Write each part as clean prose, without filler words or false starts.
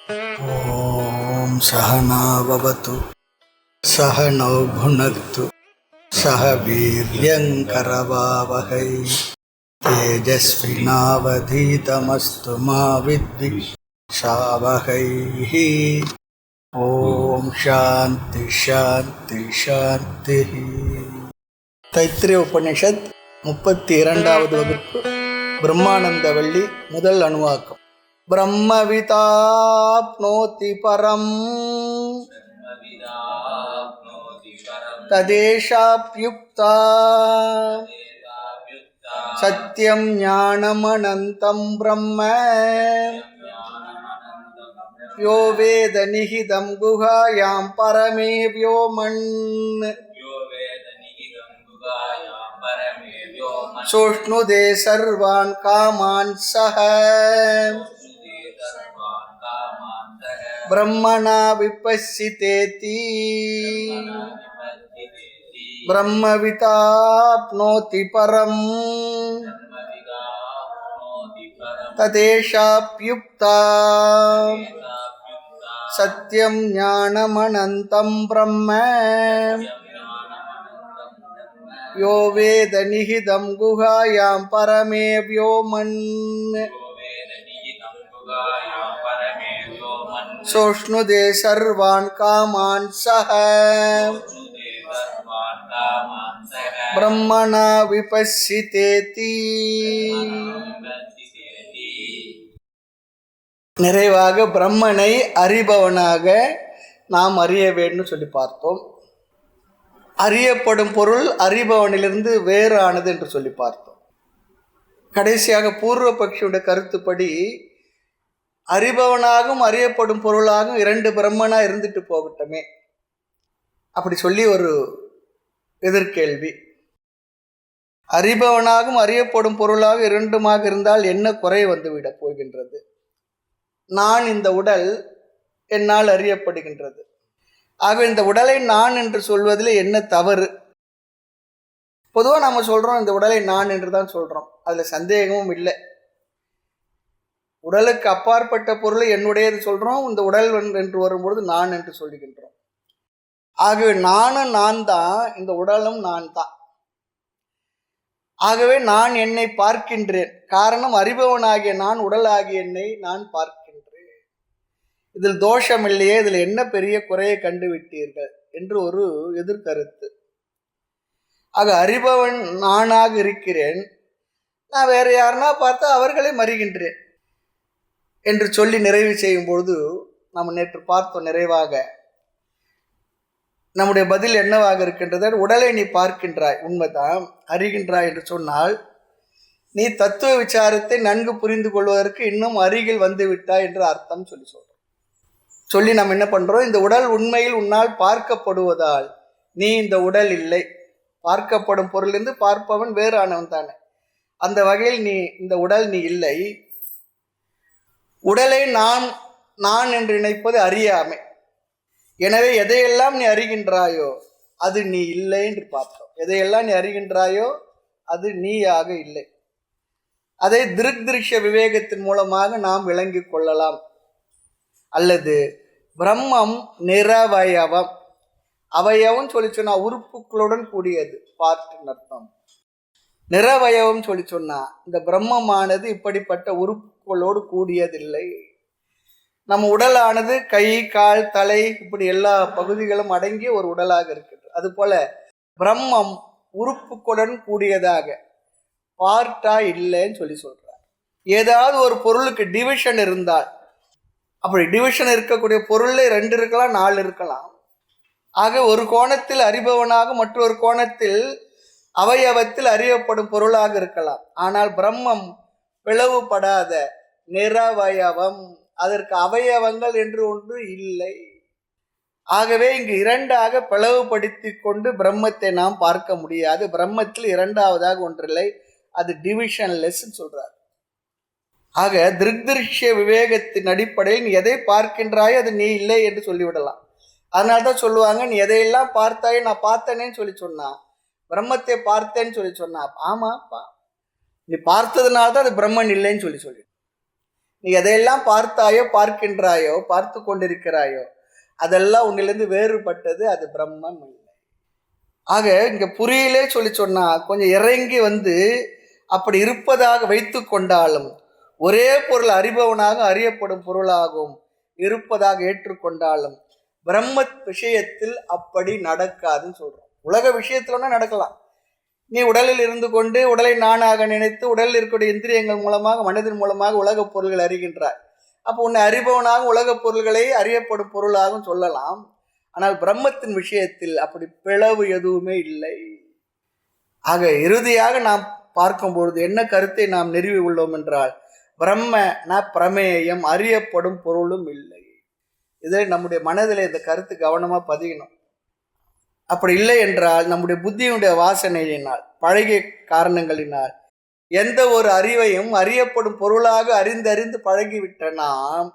ஓம் சகனா பவது சகனௌ புனக்து சக வீர்யங்கரவாவகை தேஜஸ்வினாவதீதமஸ்து மா வித்விஷாவகை. ஓம் சாந்தி சாந்தி சாந்தி. தைத்திரிய உபனிஷத் 32வது வகுப்பு, பிரம்மானந்த வள்ளி, முதல் அணுவாக்கம். பிரம்மவிதாப்னோதி பரம் ததேஷாப்யுக்தா சத்யம் ஞானமனந்தம் பிரம்ம யோ வேத நிஹிதம் குஹாயாம் பரமே வ்யோமன் சோஷ்ணுதே சர்வான் காமான் சஹ பிரம்மணா விபஸ்ஸிதேதி பிரம்மவிதாப்னோதி பரம் ததேஷாப்யுக்தா சத்யம் ஞானமனந்தம் பிரம்ம யோ வேத நிஹிதம் குஹாயாம் பரமே வ்யோமன் சோஷ்ணுதே சர்வான் காமான் சஹ பிரம்மணா விபஸ்ஸிதேதி. நிறைவாக பிரம்மனை அறிபவனாக நாம் அறிய வேண்டும் சொல்லி பார்த்தோம். அறியப்படும் பொருள் அறிபவனிலிருந்து வேறு ஆனது என்று சொல்லி பார்த்தோம். கடைசியாக பூர்வ பக்ஷியுடைய கருத்துப்படி அறிபவனாகவும் அறியப்படும் பொருளாகவும் இரண்டு பிரம்மனா இருந்துட்டு போகட்டுமே அப்படி சொல்லி ஒரு எதிர்கேள்வி. அறிபவனாகவும் அறியப்படும் பொருளாக இரண்டுமாக இருந்தால் என்ன குறை வந்துவிட போகின்றது? நான் இந்த உடல் என்னால் அறியப்படுகின்றது. ஆக இந்த உடலை நான் என்று சொல்வதில் என்ன தவறு? பொதுவாக நம்ம சொல்கிறோம் இந்த உடலை நான் என்று தான் சொல்கிறோம், அதில் சந்தேகமும் இல்லை. உடலுக்கு அப்பாற்பட்ட பொருளை என்னுடையது சொல்கிறோம், இந்த உடல் என்று வரும்பொழுது நான் என்று சொல்லுகின்றோம். ஆகவே நானும் நான் தான், இந்த உடலும் நான் தான். ஆகவே நான் என்னை பார்க்கின்றேன். காரணம், அறிபவனாகிய நான் உடலாகிய என்னை நான் பார்க்கின்றேன். இதில் தோஷம் இல்லையே, இதில் என்ன பெரிய குறையை கண்டுவிட்டீர்கள் என்று ஒரு எதிர்கருத்து. ஆக அறிபவன் நானாக இருக்கிறேன், நான் வேற யாருன்னா பார்த்தா அவர்களை மறிகின்றேன் என்று சொல்லி நிறைவு செய்யும் பொழுது நாம் நேற்று பார்த்தோம். நிறைவாக நம்முடைய பதில் என்னவாக இருக்கின்றது? உடலை நீ பார்க்கின்றாய், உண்மைதான், அறிகின்றாய் என்று சொன்னால் நீ தத்துவ விசாரத்தை நன்கு புரிந்து கொள்வதற்கு இன்னும் அருகில் வந்து விட்டாய் என்று அர்த்தம் சொல்லி நாம் என்ன பண்றோம்? இந்த உடல் உண்மையில் உன்னால் பார்க்கப்படுவதால் நீ இந்த உடல் இல்லை. பார்க்கப்படும் பொருளிலிருந்து பார்ப்பவன் வேறு ஆனவன் தானே. அந்த வகையில் நீ இந்த உடல் நீ இல்லை. உடலை நான் என்று நினைப்பது அறியாமை. எனவே எதையெல்லாம் நீ அறிகின்றாயோ அது நீ இல்லை என்று பார்த்தோம். எதையெல்லாம் நீ அறிகின்றாயோ அது நீயாக இல்லை. அதை திருஷ்ய விவேகத்தின் மூலமாக நாம் விளங்கி கொள்ளலாம். அல்லது பிரம்மம் நிரவயவம், அவயவம் சொல்லி சொன்னா உறுப்புகளுடன் கூடியது, பார்ட்டுன்னு அர்த்தம். நிரவயவம் சொல்லி சொன்னா இந்த பிரம்மமானது இப்படிப்பட்ட உறுப்புகளோடு கூடியதில்லை. நம்ம உடலானது கை, கால், தலை, இப்படி எல்லா பகுதிகளும் அடங்கிய ஒரு உடலாக இருக்கின்றது. அதுபோல பிரம்மம் உறுப்புகளுடன் கூடியதாக பார்ட்டா இல்லைன்னு சொல்லி சொல்றார். ஏதாவது ஒரு பொருளுக்கு டிவிஷன் இருந்தால், அப்படி டிவிஷன் இருக்கக்கூடிய பொருள்ல 2 இருக்கலாம், 4 இருக்கலாம். ஆக ஒரு கோணத்தில் அறிபவனாக மற்றொரு கோணத்தில் அவயவத்தில் அறியப்படும் பொருளாக இருக்கலாம். ஆனால் பிரம்மம் பிளவுபடாத நிரவயவம், அதற்கு அவயவங்கள் என்று ஒன்று இல்லை. ஆகவே இங்கு 2ஆக பிளவுபடுத்தி கொண்டு பிரம்மத்தை நாம் பார்க்க முடியாது. பிரம்மத்தில் 2வதாக ஒன்றில்லை, அது டிவிஷன்லெஸ் சொல்றார். ஆக திருஷ்ய விவேகத்தின் அடிப்படையில் நீ எதை பார்க்கின்றாயோ அது நீ இல்லை என்று சொல்லிவிடலாம். அதனால்தான் சொல்லுவாங்க, நீ எதையெல்லாம் பார்த்தாயோ நான் பார்த்தேனேன்னு சொல்லி சொன்னா, பிரம்மத்தை பார்த்தேன்னு சொல்லி சொன்னா, ஆமாப்பா நீ பார்த்ததுனால தான் அது பிரம்மன் இல்லைன்னு சொல்லி நீ எதையெல்லாம் பார்த்தாயோ, பார்க்கின்றாயோ, பார்த்து கொண்டிருக்கிறாயோ, அதெல்லாம் உன்னிலிருந்து வேறுபட்டது, அது பிரம்மம் இல்லை. ஆக இங்க புரியலே சொன்னா கொஞ்சம் இறங்கி வந்து அப்படி இருப்பதாக வைத்து கொண்டாலும் ஒரே பொருள் அறிபவனாக அறியப்படும் பொருளாகவும் இருப்பதாக ஏற்றுக்கொண்டாலும் பிரம்ம விஷயத்தில் அப்படி நடக்காதுன்னு சொல்றோம். உலக விஷயத்துல நடக்கலாம். நீ உடலில் இருந்து கொண்டு உடலை நானாக நினைத்து உடலில் இருக்கக்கூடிய இந்திரியங்கள் மூலமாக மனதின் மூலமாக உலகப் பொருள்கள் அறிகின்றாய். அப்போ உன்னை அறிபவனாக உலகப் பொருள்களை அறியப்படும் பொருளாகவும் சொல்லலாம். ஆனால் பிரம்மத்தின் விஷயத்தில் அப்படி பிளவு எதுவுமே இல்லை. ஆக இறுதியாக நாம் பார்க்கும்பொழுது என்ன கருத்தை நாம் நிறுவி உள்ளோம் என்றால், பிரம்ம ந பிரமேயம், அறியப்படும் பொருளும் இல்லை. இதை நம்முடைய மனதில் இந்த கருத்து கவனமாக பதியணும். அப்படி இல்லை என்றால் நம்முடைய புத்தியினுடைய வாசனையினால், பழகிய காரணங்களினால் எந்த ஒரு அறிவையும் அறியப்படும் பொருளாக அறிந்து பழகிவிட்ட நாம்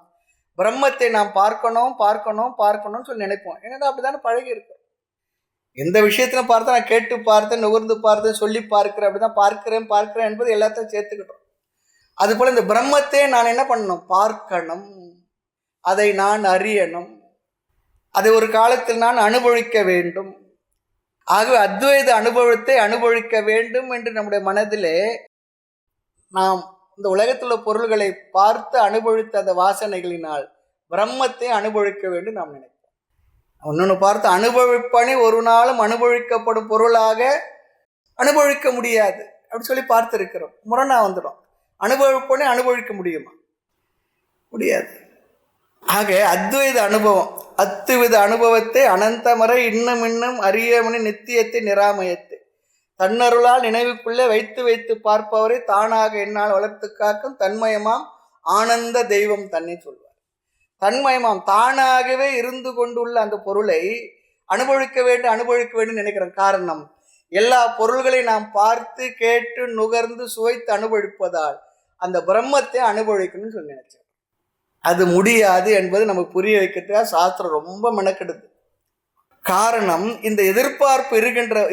பிரம்மத்தை நாம் பார்க்கணும்னு சொல்லி நினைப்போம். ஏன்னா அப்படித்தானே பழகி இருக்கும். எந்த விஷயத்துல பார்த்தா நான் கேட்டு பார்த்தேன், நுகர்ந்து பார்த்தேன், சொல்லி பார்க்கிறேன், அப்படிதான் பார்க்கிறேன் என்பது எல்லாத்தையும் சேர்த்துக்கிட்டோம். அது போல இந்த பிரம்மத்தை நான் என்ன பண்ணணும்? பார்க்கணும், அதை நான் அறியணும், அதை ஒரு காலத்தில் நான் அனுபவிக்க வேண்டும். ஆகவே அத்வைத அனுபவத்தை அனுபவிக்க வேண்டும் என்று நம்முடைய மனதிலே நாம் இந்த உலகத்தில் உள்ள பொருள்களை பார்த்து அனுபவித்த அந்த வாசனைகளினால் பிரம்மத்தை அனுபவிக்க வேண்டும் நாம் நினைப்போம். ஒன்னொன்று பார்த்து அனுபவிப்பனே ஒரு நாளும் அனுபவிக்கப்படும் பொருளாக அனுபவிக்க முடியாது அப்படி சொல்லி பார்த்துருக்கிறோம். முரணா வந்துடும். அனுபவிப்பனே அனுபவிக்க முடியுமா? முடியாது. ஆக அத்வைத அனுபவம், அத்துவித அனுபவத்தை அனந்தமறை இன்னும் அறியமனி நித்தியத்தை நிராமயத்தை தன்னருளால் நினைவுக்குள்ளே வைத்து பார்ப்பவரை தானாக என்னால் வளர்த்து காக்கும் தன்மயமாம் ஆனந்த தெய்வம் தன்னை சொல்வார். தன்மயமாம் தானாகவே இருந்து கொண்டுள்ள அந்த பொருளை அனுபவிக்க வேண்டும் நினைக்கிறேன். காரணம், எல்லா பொருள்களையும் நாம் பார்த்து கேட்டு நுகர்ந்து சுவைத்து அனுபவிப்பதால் அந்த பிரம்மத்தை அனுபவிக்கணும்னு சொல்லி நினைச்சேன். அது முடியாது என்பது நமக்கு புரிய வைக்கிறதுக்காக சாஸ்திரம் ரொம்ப மெனக்கெடுது. காரணம், இந்த எதிர்பார்ப்பு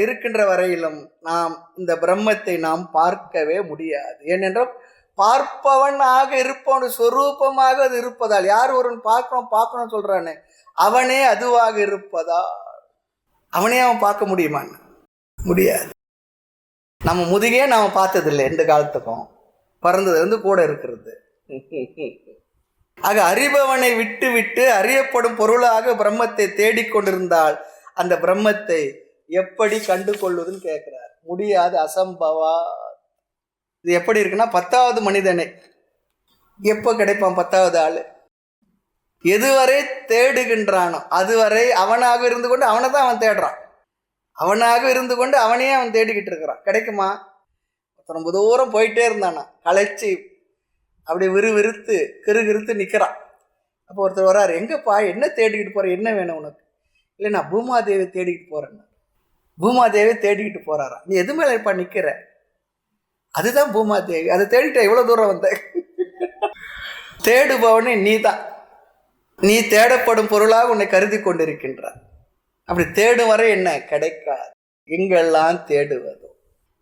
இருக்கின்ற வரையிலும் நாம் இந்த பிரம்மத்தை நாம் பார்க்கவே முடியாது. ஏனென்றால் பார்ப்பவனாக இருப்பவன் சொரூபமாக அது இருப்பதால், யார் ஒருவன் பார்க்கணும் சொல்றானே அவனே அதுவாக இருப்பதால் அவனே அவன் பார்க்க முடியுமான்னு முடியாது. நம்ம முதுகே நாம் பார்த்ததில்லை, எந்த காலத்துக்கும் பறந்தது கூட இருக்கிறது. ஆக அறிபவனை விட்டு அறியப்படும் பொருளாக பிரம்மத்தை தேடிக்கொண்டிருந்தால் அந்த பிரம்மத்தை எப்படி கண்டு கொள்வதுன்னு கேட்கிறார். முடியாது, அசம்பவா. இது எப்படி இருக்குன்னா, 10வது மனிதனை எப்போ கிடைப்பான்? 10வது ஆளு எதுவரை தேடுகின்றானோ அதுவரை அவனாக இருந்து கொண்டு அவனை தான் அவன் தேடுறான். அவனாக இருந்து கொண்டு அவனையே அவன் தேடிக்கிட்டு இருக்கிறான். கிடைக்குமா? ரொம்ப தூரம் போயிட்டே இருந்தானா, களைச்சி அப்படி விறுவிறுத்து கிறுகிறுத்து நிற்கிறான். அப்போ ஒருத்தர் வர்றாரு, எங்கப்பா என்ன தேடிக்கிட்டு போற, என்ன வேணும் உனக்கு? இல்லை, நான் பூமாதேவி தேடிக்கிட்டு போறேன். பூமாதேவி தேடிக்கிட்டு போறாராம். நீ எது மேலே இப்ப நிற்கிற? அதுதான் பூமாதேவி. அதை தேடிட்ட எவ்வளோ தூரம் வந்த? தேடுபவனே நீ தான். நீ தேடப்படும் பொருளாக உன்னை கருதி கொண்டிருக்கின்றார். அப்படி தேடும் வரை என்ன கிடைக்காது. எங்கெல்லாம் தேடுவதோ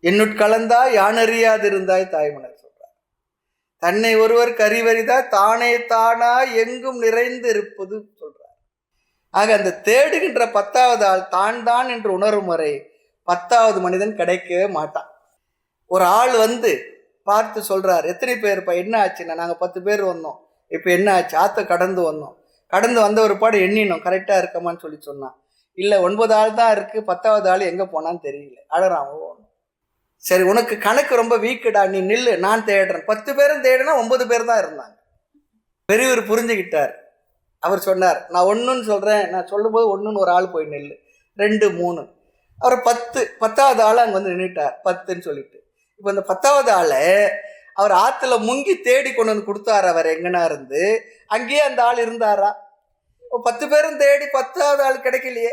என்னுட்கலந்தா யானறியாதிருந்தாய் தாய்மனர் சொல்றார். தன்னை ஒருவர் கறிவறிதா தானே தானா எங்கும் நிறைந்து இருப்பது சொல்றார். ஆக அந்த தேடுகின்ற 10வது ஆள் தான் என்று உணரும் வரை 10வது மனிதன் கிடைக்கவே மாட்டான். ஒரு ஆள் வந்து பார்த்து சொல்றார், எத்தனை பேர்ப்பா, என்ன ஆச்சுன்னா, நாங்கள் 10 பேர் வந்தோம், இப்போ என்ன ஆச்சு? ஆற்ற கடந்து வந்தோம். கடந்து வந்த ஒரு பாடு எண்ணினோம், கரெக்டாக இருக்கமான்னு சொல்லி சொன்னான். இல்லை, 9 ஆள் தான் இருக்குது, 10வது ஆள் எங்கே போனான்னு தெரியல. அழறான். சரி, உனக்கு கணக்கு ரொம்ப வீக்குடா, நீ நில்லு, நான் தேடுறேன். 10 பேரும் தேடுனா 9 பேர் தான் இருந்தாங்க. பெரியவர் புரிஞ்சுக்கிட்டார். அவர் சொன்னார், நான் ஒன்றுன்னு சொல்கிறேன், நான் சொல்லும்போது ஒன்றுன்னு ஒரு ஆள் போய் நில்லு, 2 3. அவர் 10வது ஆள் அங்கே வந்து நின்றுட்டார், 10ன்னு சொல்லிட்டு. இப்போ இந்த 10வது ஆளை அவர் ஆற்றுல முங்கி தேடி கொண்டு வந்து கொடுத்தார். அவர் எங்கன்னா இருந்து அங்கேயே அந்த ஆள் இருந்தாரா? 10 பேரும் தேடி 10வது ஆள் கிடைக்கலையே.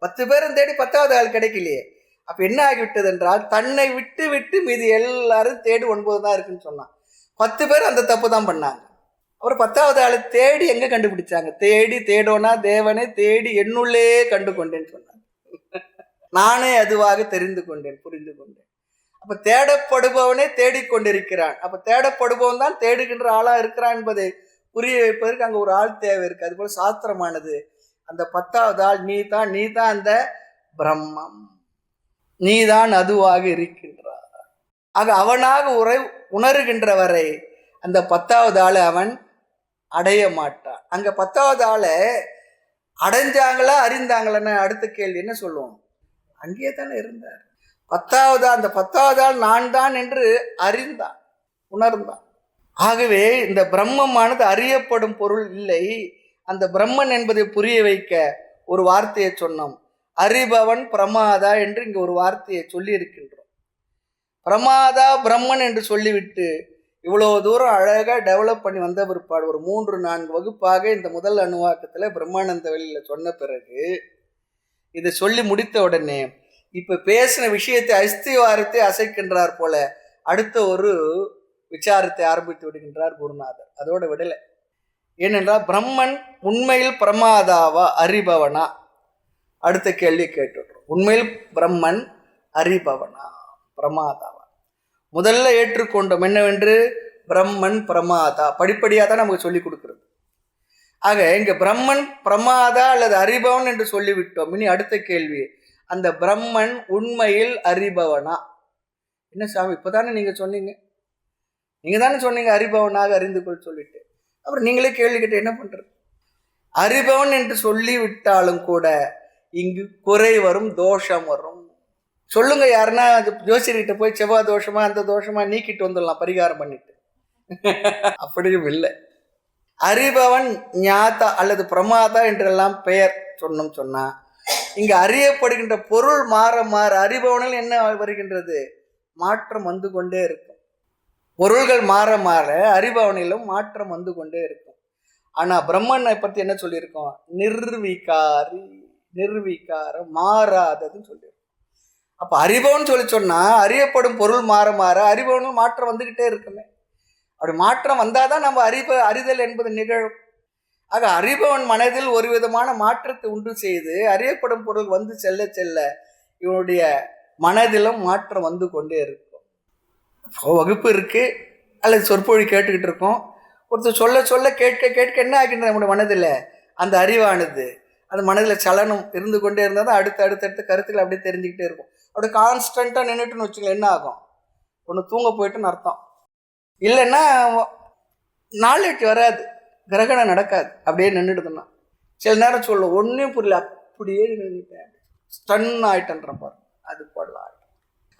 10 பேரும் தேடி 10வது ஆள் கிடைக்கலையே. அப்போ என்ன ஆகிவிட்டது என்றால், தன்னை விட்டு மீதி எல்லாரும் தேடி 9 தான் இருக்குன்னு சொன்னான். 10 பேர் அந்த தப்பு தான் பண்ணாங்க. அவர் 10வது ஆளை தேடி எங்கே கண்டுபிடிச்சாங்க? தேடோனா தேவனை தேடி என்னுள்ளே கண்டு கொண்டேன்னு சொன்னாங்க. நானே அதுவாக தெரிந்து கொண்டேன், புரிந்து கொண்டேன். அப்ப தேடப்படுபவனே தேடிக்கொண்டிருக்கிறான். அப்ப தேடப்படுபவன் தான் தேடுகின்ற ஆளா இருக்கிறான் என்பதை புரிய வைப்பதற்கு அங்க ஒரு ஆள் தேவை இருக்கு. அது போல சாஸ்திரமானது அந்த 10வது ஆள் நீ தான் அந்த பிரம்மம், நீதான் அதுவாக இருக்கின்றார். ஆக அவனாக உணர்கின்றவரை அந்த 10வது ஆளை அவன் அடைய மாட்டான். அங்க 10வது ஆளை அடைஞ்சாங்களா அறிந்தாங்களான்னு அடுத்த கேள்வி என்ன சொல்லுவோம்? அங்கேயே தானே இருந்தார். அந்த 10வது ஆள் நான் தான் என்று அறிந்தான், உணர்ந்தான். ஆகவே இந்த பிரம்மமானது அறியப்படும் பொருள் இல்லை. அந்த பிரம்மன் என்பதை புரிய வைக்க ஒரு வார்த்தையை சொன்னோம். அறிபவன் பிரமாதா என்று இங்க ஒரு வார்த்தையை சொல்லி இருக்கின்றோம். பிரமாதா பிரம்மன் என்று சொல்லிவிட்டு இவ்வளவு தூரம் அழகா டெவலப் பண்ணி வந்த பிற்பாடு ஒரு 3-4 வகுப்பாக இந்த முதல் அணுவாக்கத்துல பிரம்மானந்த வெளியில சொன்ன பிறகு இதை சொல்லி முடித்த உடனே இப்ப பேசின விஷயத்தை அஸ்திவாரத்தை அசைக்கின்றார் போல அடுத்த ஒரு விசாரத்தை ஆரம்பித்து விடுகின்றார் குருநாதர். அதோட விடலை. ஏனென்றால் பிரம்மன் உண்மையில் பிரமாதாவா அறிபவனா? அடுத்த கேள்வி கேட்டுடுறோம். உண்மையில் பிரம்மன் அறிபவனா பிரமாதாவா? முதல்ல ஏற்றுக்கொண்டோம் என்னவென்று, பிரம்மன் பிரமாதா. படிப்படியாக தான் நமக்கு சொல்லி கொடுக்கிறது. ஆக இங்க பிரம்மன் பிரமாதா அல்லது அறிபவன் என்று சொல்லிவிட்டோம். இனி அடுத்த கேள்வி, அந்த பிரம்மன் உண்மையில் அறிபவனா? என்ன சாமி இப்பதானே நீங்க சொன்னீங்க, நீங்க தானே சொன்னீங்க அறிபவனாக அறிந்து கொள் சொல்லிட்டு, அப்புறம் நீங்களே கேள்வி கேட்டு என்ன பண்றது? அறிபவன் என்று சொல்லி விட்டாலும் கூட இங்கு குறை வரும், தோஷம் வரும். சொல்லுங்க, யாருன்னா ஜோசியர்கிட்ட போய் செவ்வாய் தோஷமா அந்த தோஷமா நீக்கிட்டு வந்துடலாம் பரிகாரம் பண்ணிட்டு. அப்படியும் இல்லை. அறிபவன் ஞாதா அல்லது பிரமாதா என்றெல்லாம் பெயர் சொன்னா இங்க அறியப்படுகின்ற பொருள் மாற மாற அறிபவனில் என்ன வருகின்றது? மாற்றம் வந்து கொண்டே இருக்கும். பொருள்கள் மாற மாற அறிபவனிலும் மாற்றம் வந்து கொண்டே இருக்கும். ஆனா பிரம்மனை பத்தி என்ன சொல்லியிருக்கோம்? நிர்விகாரி, நிர்விகாரம், மாறாததுன்னு சொல்லியிருக்கோம். அப்ப அறிபவன் சொன்னா அறியப்படும் பொருள் மாற மாற அறிபவனில் மாற்றம் வந்துகிட்டே இருக்குமே. அப்படி மாற்றம் வந்தாதான் நம்ம அறிதல் என்பது நிகழும். ஆக அறிபவன் மனதில் ஒரு விதமான மாற்றத்தை உண்டு செய்து அறியப்படும் பொருள் வந்து செல்ல செல்ல இவனுடைய மனதிலும் மாற்றம் வந்து கொண்டே இருக்கும். வகுப்பு இருக்கு அல்லது சொற்பொழி கேட்டுக்கிட்டு இருக்கோம். ஒருத்தர் சொல்ல சொல்ல கேட்க கேட்க என்ன ஆகின்ற நம்முடைய மனதில் அந்த அறிவானது அந்த மனதில் சலனம் இருந்து கொண்டே இருந்தால் தான் அடுத்த கருத்துக்கள் அப்படியே தெரிஞ்சுக்கிட்டே இருக்கும். அப்படியே கான்ஸ்டண்ட்டாக நின்றுட்டுன்னு வச்சுக்கல என்ன ஆகும்? ஒன்று தூங்க போயிட்டுன்னு அர்த்தம். இல்லைன்னா நாளைக்கு வராது, கிரகணம் நடக்காது, அப்படியே நின்றுடுதுன்னா. சில நேரம் சொல்ல ஒன்றும் புரியல, அப்படியே நின்றுட்டேன், ஸ்டன் ஆயிட்டன்ற பாரு, அது போடலாம்.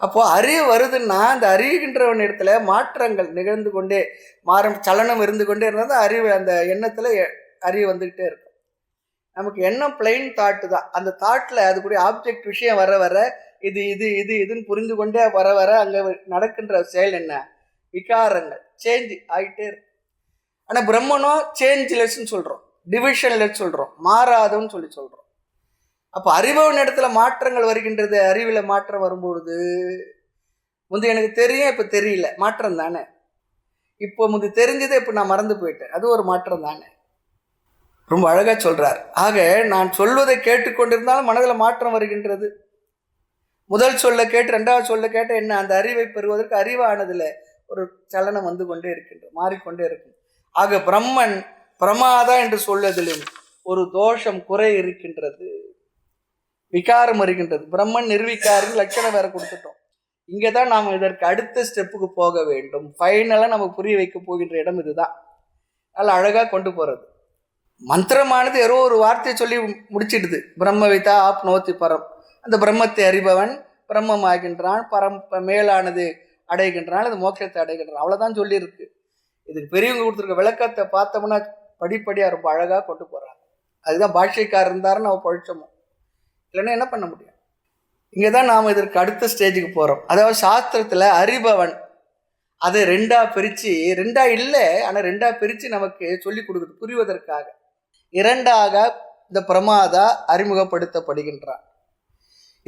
அப்போ அறிவு வருதுன்னா அந்த அறிகின்றவன் இடத்துல மாற்றங்கள் நிகழ்ந்து கொண்டே சலனம் இருந்து கொண்டே இருந்தால் தான் அறிவு, அந்த எண்ணத்தில் அறிவு வந்துக்கிட்டே இருக்கும். நமக்கு எண்ணம் பிளைன் தாட்டு தான். அந்த தாட்டில் அதுக்குரிய ஆப்ஜெக்ட் விஷயம் வர வர இது இது இது இதுன்னு புரிந்து கொண்டே வர வர அங்கே நடக்கின்ற செயல் என்ன? விகாரங்கள் சேஞ்ச் ஆகிட்டே இருக்கு. ஆனால் பிரம்மனோ சேஞ்ச்லெஸ்ன்னு சொல்கிறோம், டிவிஷன்லெஸ் சொல்கிறோம், மாறாதவன்னு சொல்கிறோம். அப்போ அறிபவன் இடத்துல மாற்றங்கள் வருகின்றது. அறிவில் மாற்றம் வரும்பொழுது முந்தைய எனக்கு தெரியும், இப்போ தெரியல, மாற்றம் தானே. இப்போ முந்தி தெரிஞ்சதை இப்போ நான் மறந்து போயிட்டேன், அது ஒரு மாற்றம் தானே. ரொம்ப அழகாக சொல்கிறார். ஆக நான் சொல்வதை கேட்டுக்கொண்டிருந்தாலும் மனதில் மாற்றம் வருகின்றது. முதல் சொல்ல கேட்டு 2வது சொல்ல கேட்ட என்ன? அந்த அறிவை பெறுவதற்கு அறிவானதில் ஒரு சலனம் வந்து கொண்டே இருக்கின்றது, மாறிக்கொண்டே இருக்கும். ஆக பிரம்மன் பிரமாதா என்று சொல்வதிலும் ஒரு தோஷம், குறை இருக்கின்றது, விகாரம் வருகின்றது. பிரம்மன் நிர்விகாரின் லட்சணம் வேற கொடுத்துட்டோம். இங்கே தான் நாம் இதற்கு அடுத்த ஸ்டெப்புக்கு போக வேண்டும். ஃபைனலாக நம்ம புரிய வைக்க போகின்ற இடம் இதுதான். நல்லா அழகாக கொண்டு போகிறது. மந்திரமானது ஏதோ ஒரு வார்த்தையை சொல்லி முடிச்சிடுது. பிரம்மவிதா ஆப்னோத்தி பரம். அந்த பிரம்மத்தை அறிபவன் பிரம்மம் ஆகின்றான், மேலானது அடைகின்றான், அது மோட்சத்தை அடைகின்றான், அவ்வளோதான் சொல்லியிருக்கு. இதுக்கு பெரியவங்க கொடுத்துருக்க விளக்கத்தை பார்த்தோம்னா படிப்படியாக ரொம்ப அழகாக கொண்டு போகிறாங்க. அதுதான் பாஷ்யக்காரர் இருந்தாருன்னு நம்ம பழிச்சோமோ, இல்லைன்னா என்ன பண்ண முடியும்? இங்கே தான் நாம் இதற்கு அடுத்த ஸ்டேஜுக்கு போகிறோம். அதாவது சாஸ்திரத்தில் அறிபவன் அதை 2ஆக பிரித்து, 2ஆக இல்லை ஆனால் 2ஆக பிரித்து நமக்கு சொல்லி கொடுக்குது புரிவதற்காக. 2ஆக இந்த பிரமாதா அறிமுகப்படுத்தப்படுகின்றான்.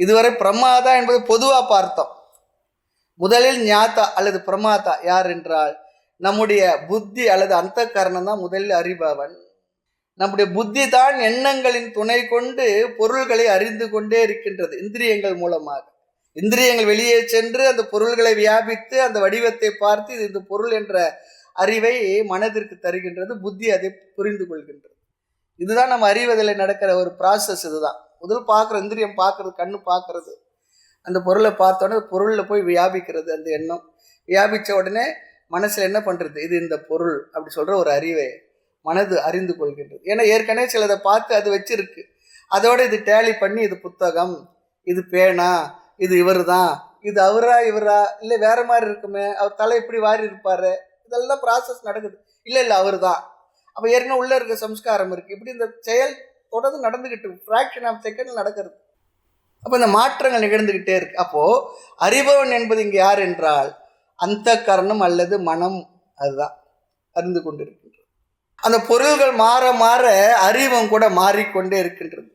இதுவரை பிரமாதா என்பது பொதுவாக பார்த்தோம். முதலில் ஞாதா அல்லது பிரமாதா யார் என்றால் நம்முடைய புத்தி அல்லது அந்த கரணம் தான் முதலில் அறிபவன். நம்முடைய புத்தி தான் எண்ணங்களின் துணை கொண்டு பொருள்களை அறிந்து கொண்டே இருக்கின்றது இந்திரியங்கள் மூலமாக. இந்திரியங்கள் வெளியே சென்று அந்த பொருள்களை வியாபித்து அந்த வடிவத்தை பார்த்து இது இந்த பொருள் என்ற அறிவை மனதிற்கு தருகின்றது. புத்தி அதை புரிந்து கொள்கின்றது. இதுதான் நம்ம அறிவதில் நடக்கிற ஒரு ப்ராசஸ். இதுதான் முதல் பார்க்குற இந்திரியம் பார்க்கறது, கண்ணு பார்க்கறது, அந்த பொருளை பார்த்தோன்னே பொருளில் போய் வியாபிக்கிறது. அந்த எண்ணம் வியாபித்த உடனே மனசில் என்ன பண்ணுறது, இது இந்த பொருள் அப்படி சொல்கிற ஒரு அறிவை மனது அறிந்து கொள்கின்றது. ஏன்னா ஏற்கனவே சிலதை பார்த்து அது வச்சிருக்கு. அதோட இது டேலி பண்ணி இது புத்தகம், இது பேனா, இது இவர் தான், இது அவரா இவரா, இல்லை வேற மாதிரி இருக்குமே, அவர் தலை இப்படி வாரி இருப்பாரு, இதெல்லாம் ப்ராசஸ் நடக்குது. இல்லை அவர் தான். அப்போ ஏற்கனவே உள்ளே இருக்க சம்ஸ்காரம் இருக்குது. இப்படி இந்த செயல் தொடர்ந்து நடந்துக்கிட்டு ஃப்ராக்ஷன் ஆஃப் செகண்ட் நடக்கிறது. அப்போ இந்த மாற்றங்கள் நிகழ்ந்துக்கிட்டே இருக்கு. அப்போது அறிபவன் என்பது இங்கே யார் என்றால் அந்த கரணம் அல்லது மனம். அதுதான் அறிந்து கொண்டு இருக்கின்றது. அந்த பொருள்கள் மாற மாற அறிவும் கூட மாறிக்கொண்டே இருக்கின்றது.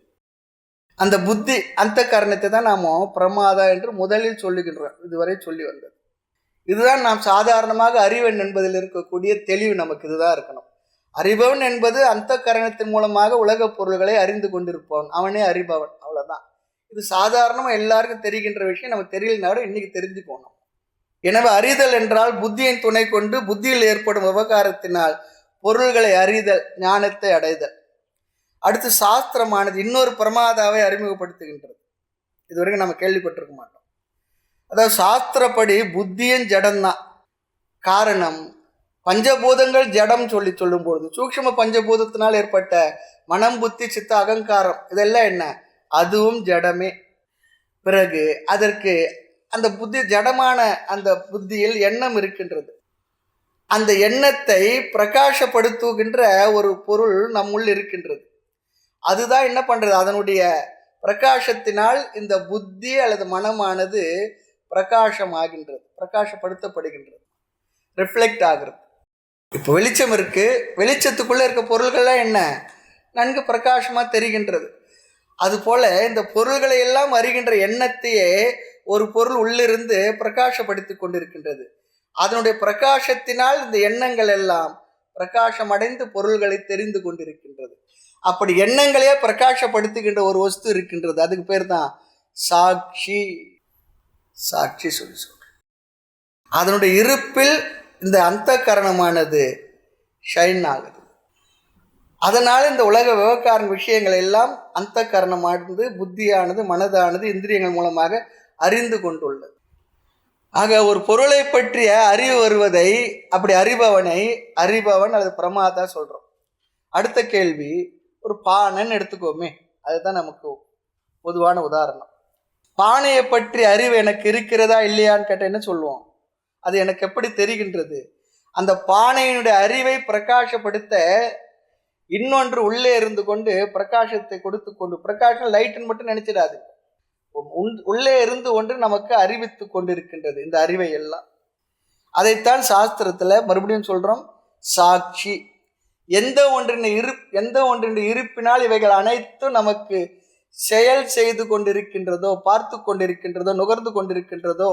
அந்த புத்தி அந்த கரணத்தை தான் நாம் பிரமாதா என்று முதலில் சொல்லுகின்றோம். இதுவரை சொல்லி வந்தது இதுதான். நாம் சாதாரணமாக அறிவன் என்பதில் இருக்கக்கூடிய தெளிவு நமக்கு இதுதான் இருக்கணும். அறிபவன் என்பது அந்த கரணத்தின் மூலமாக உலக பொருள்களை அறிந்து கொண்டிருப்பவன், அவனே அறிபவன். அவ்வளோதான். இது சாதாரணமாக எல்லாருக்கும் தெரிகின்ற விஷயம். நம்ம தெரியலனாலும் இன்னைக்கு தெரிஞ்சுக்கணும். எனவே அறிதல் என்றால் புத்தியின் துணை கொண்டு புத்தியில் ஏற்படும் விவகாரத்தினால் பொருள்களை அறிதல், ஞானத்தை அடைதல். அடுத்து சாஸ்திரமானது இன்னொரு பிரமாதாவை அறிமுகப்படுத்துகின்றது. இதுவரைக்கும் நம்ம கேள்விப்பட்டிருக்க மாட்டோம். அதாவது சாஸ்திரப்படி புத்தியும் ஜடம்தான். காரணம், பஞ்சபூதங்கள் ஜடம் சொல்லும்பொழுது சூக்ஷ்ம பஞ்சபூதத்தினால் ஏற்பட்ட மனம், புத்தி, சித்த, அகங்காரம் இதெல்லாம் என்ன, அதுவும் ஜடமே. பிறகு அதற்கு அந்த புத்தி ஜடமான அந்த புத்தியில் எண்ணம் இருக்கின்றது. அந்த எண்ணத்தை பிரகாசப்படுத்துகின்ற ஒரு பொருள் நம்முள் இருக்கின்றது. அதுதான் என்ன பண்றது, அதனுடைய பிரகாசத்தினால் இந்த புத்தி அல்லது மனமானது பிரகாசமாகின்றது, பிரகாசப்படுத்தப்படுகின்றது, ரிஃப்ளெக்ட் ஆகிறது. இப்போ வெளிச்சம் இருக்கு, வெளிச்சத்துக்குள்ள இருக்க பொருள்கள்லாம் என்ன நன்கு பிரகாசமா தெரிகின்றது. அதுபோல இந்த பொருள்களை எல்லாம் அறிகின்ற எண்ணத்தையே ஒரு பொருள் உள்ளிருந்து பிரகாசப்படுத்தி கொண்டிருக்கின்றது. அதனுடைய பிரகாசத்தினால் இந்த எண்ணங்கள் எல்லாம் பிரகாசமடைந்து பொருள்களை தெரிந்து கொண்டிருக்கின்றது. அப்படி எண்ணங்களையே பிரகாசப்படுத்துகின்ற ஒரு வஸ்து இருக்கின்றது. அதுக்கு பேர் தான் சாட்சி. சாட்சி சொல்லி சொல்றேன். அதனுடைய இருப்பில் இந்த அந்த கரணமானது ஷைன் ஆகுது. அதனால் இந்த உலக விவகார விஷயங்கள் எல்லாம் அந்த கரணமானது, புத்தியானது, மனதானது இந்திரியங்கள் மூலமாக அறிந்து கொண்டுள்ளது. ஆக ஒரு பொருளை பற்றிய அறிவு வருவதை, அப்படி அறிபவனை அறிபவன் அல்லது பிரமாதா சொல்றோம். அடுத்த கேள்வி, ஒரு பானைன்னு எடுத்துக்கோமே, அதுதான் நமக்கு பொதுவான உதாரணம். பானையை பற்றி அறிவு எனக்கு இருக்கிறதா இல்லையான்னு கேட்ட என்ன சொல்லுவோம், அது எனக்கு எப்படி தெரிகின்றது? அந்த பானையினுடைய அறிவை பிரகாசப்படுத்த இன்னொன்று உள்ளே இருந்து கொண்டு பிரகாசத்தை கொடுத்து கொண்டு, பிரகாசம் லைட்டுன்னு மட்டும் நினைச்சிடாது, உள்ளே இருந்து கொண்டு நமக்கு அறிவித்து கொண்டிருக்கின்றது இந்த அறிவை எல்லாம். அதைத்தான் சாஸ்திரத்துல மறுபடியும் சொல்றோம், சாட்சி. எந்த ஒன்றின் இருப்பினால் இவைகள் அனைத்தும் நமக்கு செயல் செய்து கொண்டிருக்கின்றதோ, பார்த்து கொண்டிருக்கின்றதோ, நுகர்ந்து கொண்டிருக்கின்றதோ,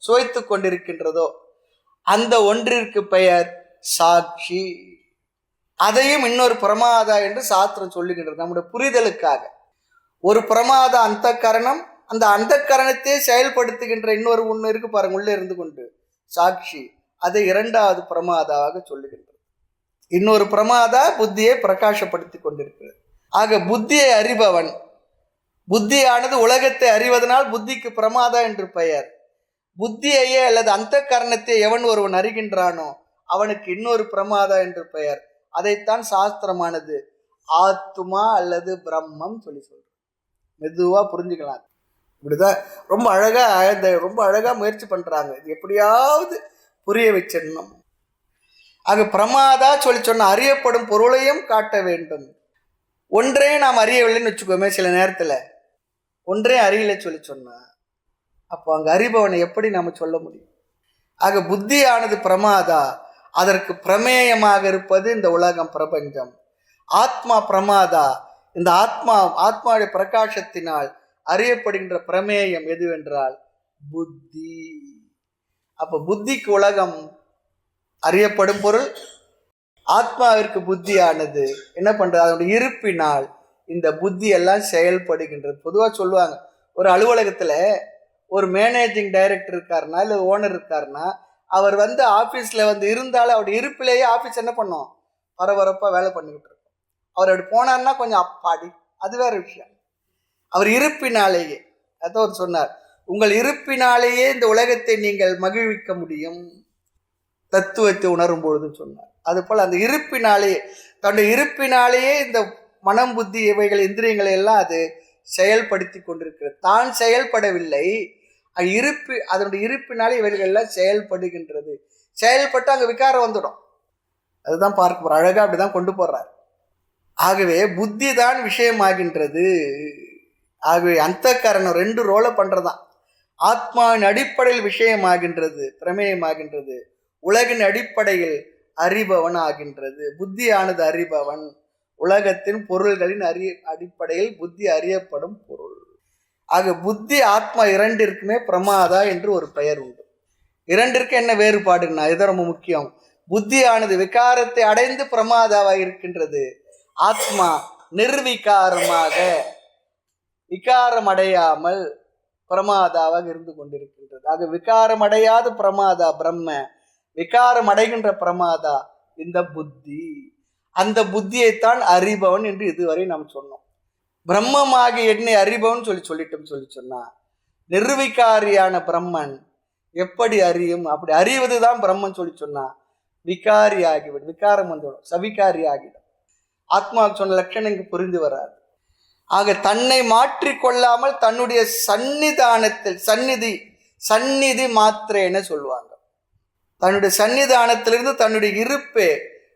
சுவைத்து கொண்டிருக்கின்றதோ, அந்த ஒன்றிற்கு பெயர் சாட்சி. அதையும் இன்னொரு பிரமாதா என்று சாஸ்திரம் சொல்லுகின்றது நம்முடைய புரிதலுக்காக. ஒரு பிரமாத அந்த கரணம், அந்த அந்த கரணத்தை செயல்படுத்துகின்ற இன்னொரு ஒன்று இருக்கு பாருங்க, உள்ளே இருந்து கொண்டு சாட்சி. அதை இரண்டாவது பிரமாதாவாக சொல்லுகின்றது. இன்னொரு பிரமாதா புத்தியை பிரகாசப்படுத்தி கொண்டிருக்கிறது. ஆக புத்தியை அறிபவன், புத்தியானது உலகத்தை அறிவதனால் புத்திக்கு பிரமாதா என்று பெயர். புத்தியையே அல்லது அந்த கரணத்தை எவன் ஒருவன் அறிகின்றானோ அவனுக்கு இன்னொரு பிரமாதா என்று பெயர். அதைத்தான் சாஸ்திரமானது ஆத்மா அல்லது பிரம்மம் சொல்லி சொல்றோம். மெதுவா புரிஞ்சுக்கலாம். இப்படிதான் ரொம்ப அழகா முயற்சி பண்றாங்க, இது எப்படியாவது புரிய வச்சிடணும். ஆக பிரமாதா சொல்லி சொன்ன அறியப்படும் பொருளையும் காட்ட வேண்டும். ஒன்றே நாம் அறியவில்லைன்னு வச்சுக்கோமே, சில நேரத்தில் ஒன்றே அறியலை சொல்லி சொன்னா அப்போ அங்கே அறிபவனை எப்படி நாம் சொல்ல முடியும்? ஆக புத்தியானது பிரமாதா, அதற்கு பிரமேயமாக இருப்பது இந்த உலகம், பிரபஞ்சம். ஆத்மா பிரமாதா, இந்த ஆத்மாவுடைய பிரகாசத்தினால் அறியப்படுகின்ற பிரமேயம் எதுவென்றால் புத்தி. அப்போ புத்திக்கு உலகம் அறியப்படும் பொருள், ஆத்மாவிற்கு புத்தியானது என்ன பண்றது, அதனுடைய இருப்பினால் இந்த புத்தி எல்லாம் செயல்படுகின்றது. பொதுவாக சொல்லுவாங்க, ஒரு அலுவலகத்தில் ஒரு மேனேஜிங் டைரக்டர் இருக்காருன்னா இல்லை ஓனர் இருக்காருன்னா அவர் ஆஃபீஸில் இருந்தாலும் அவருடைய இருப்பிலேயே ஆஃபீஸ் என்ன பண்ணும், பரபரப்பாக வேலை பண்ணிக்கிட்டு இருக்கும். அவர் அப்படி போனார்னா கொஞ்சம் அப்பாடி, அது வேற விஷயம். அவர் இருப்பினாலேயே, அதான் அவர் சொன்னார், உங்கள் இருப்பினாலேயே இந்த உலகத்தை நீங்கள் மகிழ்விக்க முடியும், தத்துவத்தை உணரும் பொழுது சொன்னார். அதுபோல் அந்த இருப்பினாலேயே, தன்னுடைய இருப்பினாலேயே இந்த மனம் புத்தி இவைகள் இந்திரியங்களை எல்லாம் அது செயல்படுத்தி கொண்டிருக்கிறது. தான் செயல்படவில்லை, அதனுடைய இருப்பினாலே இவைகள் எல்லாம் செயல்படுகின்றது. செயல்பட்டு அங்கே விகாரம் வந்துடும். அதுதான் பார்க்க போற, அழகா அப்படிதான் கொண்டு போறார். ஆகவே புத்தி தான் விஷயமாகின்றது. ஆகவே அந்த காரணம் 2 ரோலை பண்றதான். ஆத்மாவின் அடிப்படையில் விஷயமாகின்றது, பிரமேயமாகின்றது. உலகின் அடிப்படையில் அறிபவன் ஆகின்றது. புத்தியானது அறிபவன். உலகத்தின் பொருள்களின் அடிப்படையில் புத்தி அறியப்படும் பொருள். ஆக புத்தி ஆத்மா 2ற்குமே பிரமாதா என்று ஒரு பெயர் உண்டு. 2ற்கு என்ன வேறுபாடுன்னா, இது ரொம்ப முக்கியம். புத்தியானது விகாரத்தை அடைந்து பிரமாதாவாக இருக்கின்றது. ஆத்மா நிர்விகாரமாக விகாரம் அடையாமல் பிரமாதாவாக இருந்து கொண்டிருக்கின்றது. ஆக விகாரம் அடையாத பிரமாதா பிரம்ம, விகாரம் அடைகின்ற பிரமாதா இந்த புத்தி. அந்த புத்தியைத்தான் அறிபவன் என்று இதுவரை நாம் சொன்னோம். பிரம்மமாகி என்னை அறிபவன் சொல்லிட்டோம் சொன்னா, நிர்விகாரியான பிரம்மன் எப்படி அறியும்? அப்படி அறிவதுதான் பிரம்மன் சொன்னா விகாரி ஆகிவிடும், விகாரம் வந்துவிடும், சவிகாரி ஆகிடும். ஆத்மாவுக்கு சொன்ன லட்சணம் இங்கு புரிந்து வராது. ஆக தன்னை மாற்றிக்கொள்ளாமல் தன்னுடைய சந்நிதானத்தில், சந்நிதி மாத்திரேன்னு சொல்லுவாங்க, தன்னுடைய சன்னிதானத்திலிருந்து தன்னுடைய இருப்பே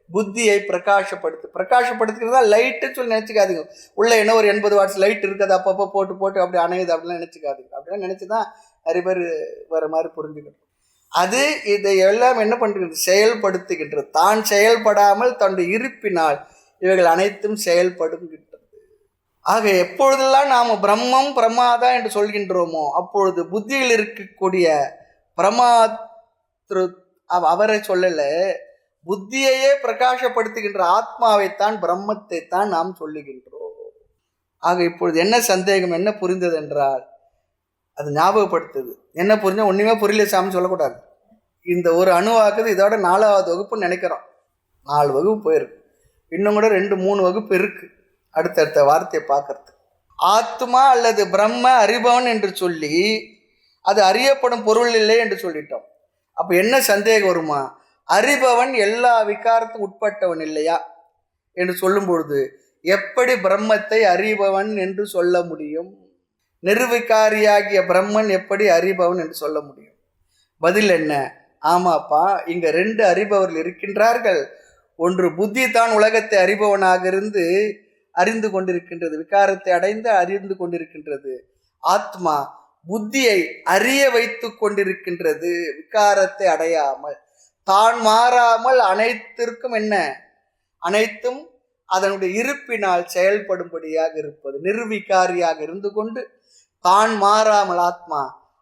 புத்தியை பிரகாசப்படுத்துகிறதா லைட்டுன்னு சொல்லி நினச்சிக்காதீங்க. உள்ள என்ன ஒரு 80 வாட்ஸ் லைட் இருக்குது, அப்பப்போ போட்டு அப்படி அணையுது அப்படிலாம் நினச்சிக்காதீங்க. அப்படிலாம் நினச்சிதான் நிறைய பேர் வேறு மாதிரி புரிஞ்சுக்கணும். அது இதை எல்லாம் என்ன பண்ணுறது, செயல்படுத்துகின்றது. தான் செயல்படாமல் தன்னுடைய இருப்பினால் இவைகள் அனைத்தும் செயல்படுகின்றது. ஆக எப்பொழுதெல்லாம் நாம் பிரம்மம் பிரமாதா என்று சொல்கின்றோமோ அப்பொழுது புத்தியில் இருக்கக்கூடிய பிரமாத்ரு அவரை சொல்லல, புத்தியையே பிரகாசப்படுத்துகின்ற ஆத்மாவைத்தான், பிரம்மத்தை தான் நாம் சொல்லுகின்றோம். ஆக இப்பொழுது என்ன சந்தேகம், என்ன புரிந்தது என்றால், அது ஞாபகப்படுத்துது. என்ன புரிஞ்சா ஒன்றுமே புரியல சாமி சொல்லக்கூடாது. இந்த ஒரு அணுவாக்குது, இதோட 4வது வகுப்புன்னு நினைக்கிறோம். 4 வகுப்பு போயிருக்கு, இன்னும் கூட 2-3 வகுப்பு இருக்கு அடுத்தடுத்த வார்த்தையை பார்க்கறது. ஆத்மா அல்லது பிரம்ம அறிபவன் என்று சொல்லி அது அறியப்படும் பொருள் இல்லை என்று சொல்லிட்டோம். அப்போ என்ன சந்தேகம் வருமா, அறிபவன் எல்லா விகாரத்துக்கும் உட்பட்டவன் இல்லையா என்று சொல்லும் பொழுது எப்படி பிரம்மத்தை அறிபவன் என்று சொல்ல முடியும்? நிர்விகாரியாகிய பிரம்மன் எப்படி அறிபவன் என்று சொல்ல முடியும்? பதில் என்ன, ஆமாப்பா, இங்க 2 அறிபவர்கள் இருக்கின்றார்கள். ஒன்று புத்தி தான் உலகத்தை அறிபவனாக இருந்து அறிந்து கொண்டிருக்கின்றது, விகாரத்தை அடைந்து அறிந்து கொண்டிருக்கின்றது. ஆத்மா புத்தியை அறிய வைத்து கொண்டிருக்கின்றது, விகாரத்தை அடையாமல், தான் மாறாமல் அனைத்திற்கும் என்ன, அனைத்தும் அதனுடைய இருப்பினால் செயல்படும்படியாக இருப்பது. நிர்விகாரியாக இருந்து கொண்டு தான் மாறாமல் ஆத்மா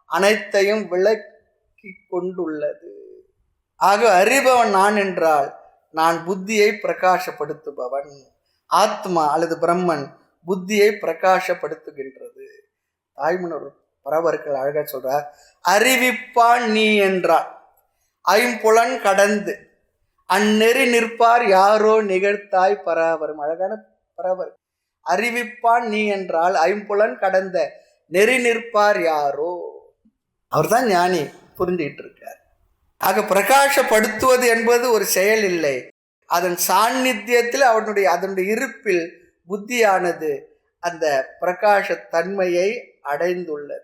அனைத்தையும் விளக்கி கொண்டுள்ளது. ஆக அறிபவன் நான் என்றால் நான் புத்தியை பிரகாசப்படுத்துபவன். ஆத்மா அல்லது பிரம்மன் புத்தியை பிரகாசப்படுத்துகின்றது. தாய்மனர் பரவர்கள் அழகா சொல்றார், அறிவிப்பான் நீ என்றால் ஐம்புலன் கடந்து அந்நெறி நிற்பார் யாரோ நிகழ்த்தாய் பராவரும். அழகான பராவர். அறிவிப்பான் நீ என்றால் ஐம்புலன் கடந்த நெறி நிற்பார் யாரோ, அவர் தான் ஞானி, புரிஞ்சுக்கிட்டு இருக்கார். ஆக பிரகாசப்படுத்துவது என்பது ஒரு செயல் இல்லை, அதன் சாநித்தியத்தில் அதனுடைய இருப்பில் புத்தியானது அந்த பிரகாச தன்மையை அடைந்துள்ளது.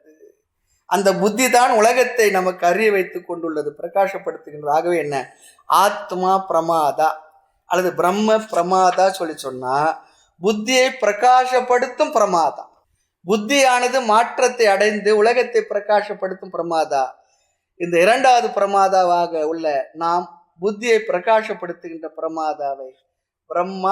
அந்த புத்தி தான் உலகத்தை நமக்கு அறிய வைத்து கொண்டுள்ளது, பிரகாசப்படுத்துகின்றது. ஆகவே என்ன, ஆத்மா பிரமாதா அல்லது பிரம்ம பிரமாதா சொன்னா புத்தியை பிரகாசப்படுத்தும் பிரமாதா. புத்தியானது மாற்றத்தை அடைந்து உலகத்தை பிரகாசப்படுத்தும் பிரமாதா. இந்த 2வது பிரமாதாவாக உள்ள நாம் புத்தியை பிரகாசப்படுத்துகின்ற பிரமாதாவை பிரம்ம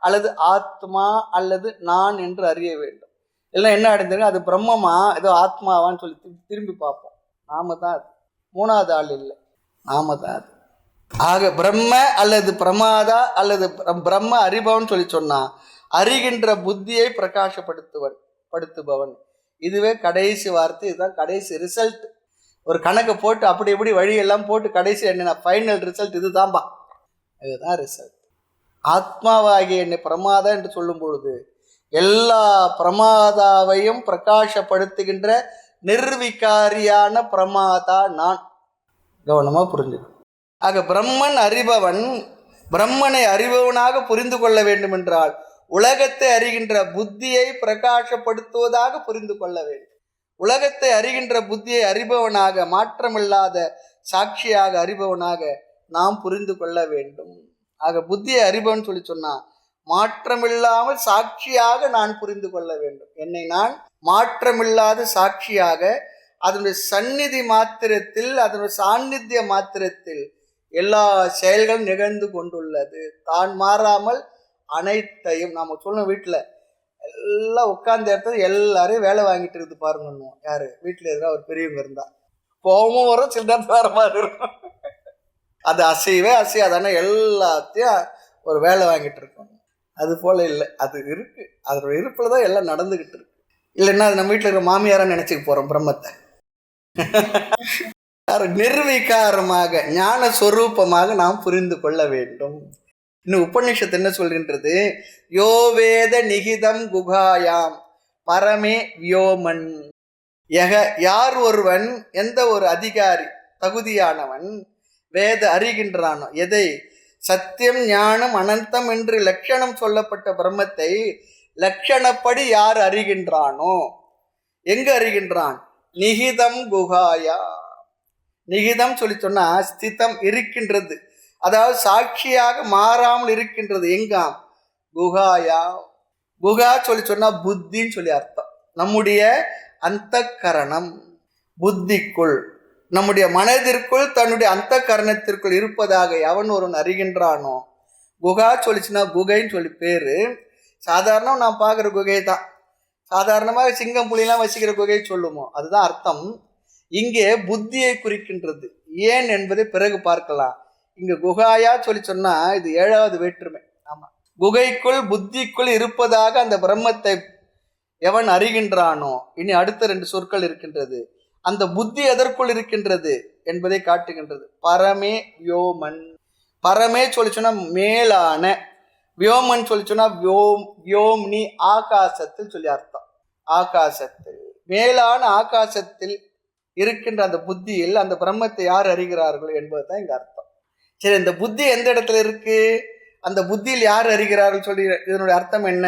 அல்லது ஆத்மா அல்லது நான் என்று அறிய வேண்டும். எல்லாம் என்ன அடைந்தாங்க, அது பிரம்மமா ஏதோ ஆத்மாவான்னு சொல்லி திரும்பி பார்ப்போம். நாம தான் அது, 3வது ஆள் இல்லை, நாம தான் அது. ஆக பிரம்ம அல்லது பிரமாதா அல்லது பிரம்ம அறிபவன் சொன்னா அறிகின்ற புத்தியை பிரகாசப்படுத்துபவன். இதுவே கடைசி வார்த்தை, இதுதான் கடைசி ரிசல்ட். ஒரு கணக்கை போட்டு அப்படி இப்படி வழியெல்லாம் போட்டு கடைசி என்ன ஃபைனல் ரிசல்ட் இதுதான்பா, இதுதான் ரிசல்ட். ஆத்மாவாகிய என்னை பிரமாதா என்று சொல்லும் பொழுது எல்லா பிரமாதாவையும் பிரகாசப்படுத்துகின்ற நிர்விகாரியான பிரமாதா நான். கவனமாக புரிஞ்சுக்கணும். ஆக பிரம்மன் அறிபவன், பிரம்மனை அறிபவனாக புரிந்து கொள்ள வேண்டும் என்றால் உலகத்தை அறிகின்ற புத்தியை பிரகாசப்படுத்துவதாக புரிந்து கொள்ள வேண்டும். உலகத்தை அறிகின்ற புத்தியை அறிபவனாக, மாற்றமில்லாத சாட்சியாக அறிபவனாக நாம் புரிந்து கொள்ள வேண்டும். ஆக புத்தியை அறிபவன் சொல்லி சொன்னா மாற்றமில்லாமல் சாட்சியாக நான் புரிந்து கொள்ள வேண்டும். என்னை நான் மாற்றமில்லாத சாட்சியாக அதனுடைய சந்நிதி மாத்திரத்தில், அதனுடைய சாநித்திய மாத்திரத்தில் எல்லா செயல்களும் நிகழ்ந்து கொண்டுள்ளது. தான் மாறாமல் அனைத்தையும் நாம சொல்லும். வீட்டில் எல்லாம் உட்கார்ந்த இடத்துல எல்லாரையும் வேலை வாங்கிட்டு இருக்குது பாருங்க. யாரு வீட்டில் இருக்கா ஒரு பெரியவங்க இருந்தா கோபமும் வரும், சில நேரத்தில் வேற மாதிரி இருக்கும். அது அசைவே அசையாதானே எல்லாத்தையும் ஒரு வேலை வாங்கிட்டு இருக்கோம். அது போல இல்லை, அது இருக்கு, அதோட இருப்பில் தான் எல்லாம் நடந்துகிட்டு இருக்கு. இல்லைன்னா அது நம்ம வீட்டில் இருக்கிற மாமியாரா நினைச்சுக்க போறோம் பிரம்மத்தை. நிர்விகாரமாக ஞான சொரூபமாக நாம் புரிந்து கொள்ள வேண்டும். இன்னும் உபநிஷத்து என்ன சொல்கின்றது? யோவேத நிகிதம் குகாயாம் பரமே வியோமன். யார் ஒருவன், எந்த ஒரு அதிகாரி தகுதியானவன் வேத அறிகின்றானோ, எதை சத்தியம் ஞானம் அனந்தம் என்று லட்சணம் சொல்லப்பட்ட பிரம்மத்தை லட்சணப்படி யார் அறிகின்றானோ, எங்க அறிகின்றான்? நிகிதம் குகாயா. நிகிதம் சொல்லி சொன்னா ஸ்திதம் இருக்கின்றது, அதாவது சாட்சியாக மாறாமல் இருக்கின்றது. எங்காம்? குகாயா. குகா சொல்லி சொன்னா புத்தின்னு சொல்லி அர்த்தம். நம்முடைய அந்த கரணம், புத்திக்குள், நம்முடைய மனதிற்குள், தன்னுடைய அந்த கரணத்திற்குள் இருப்பதாக எவன் ஒருவன் அறிகின்றானோ, குகா சொல்லிச்சுன்னா குகைன்னு சொல்லி பேரு. சாதாரணம் நான் பார்க்குற குகை தான், சாதாரணமாக சிங்கம் புலிலாம் வசிக்கிற குகையை சொல்லுமோ அதுதான் அர்த்தம். இங்கே புத்தியை குறிக்கின்றது. ஏன் என்பதை பிறகு பார்க்கலாம். இங்க குகாயா சொல்லி சொன்னா இது 7வது வேற்றுமை. ஆமா, குகைக்குள் புத்திக்குள் இருப்பதாக அந்த பிரம்மத்தை எவன் அறிகின்றானோ, இனி அடுத்த 2 சொற்கள் இருக்கின்றது. அந்த புத்தி எதற்குள் இருக்கின்றது என்பதை காட்டுகின்றது. பரமே வியோமன். பரமே சொல்லி சொன்னா மேலான, வியோமன் சொல்லி சொன்னா வியோம்னி ஆகாசத்தில் சொல்லி அர்த்தம். ஆகாசத்தில், மேலான ஆகாசத்தில் இருக்கின்ற அந்த புத்தியில் அந்த பிரம்மத்தை யார் அறிகிறார்கள் என்பதுதான் இங்க அர்த்தம். சரி, இந்த புத்தி எந்த இடத்துல இருக்கு, அந்த புத்தியில் யார் அறிகிறார்கள் சொல்லி இதனுடைய அர்த்தம் என்ன?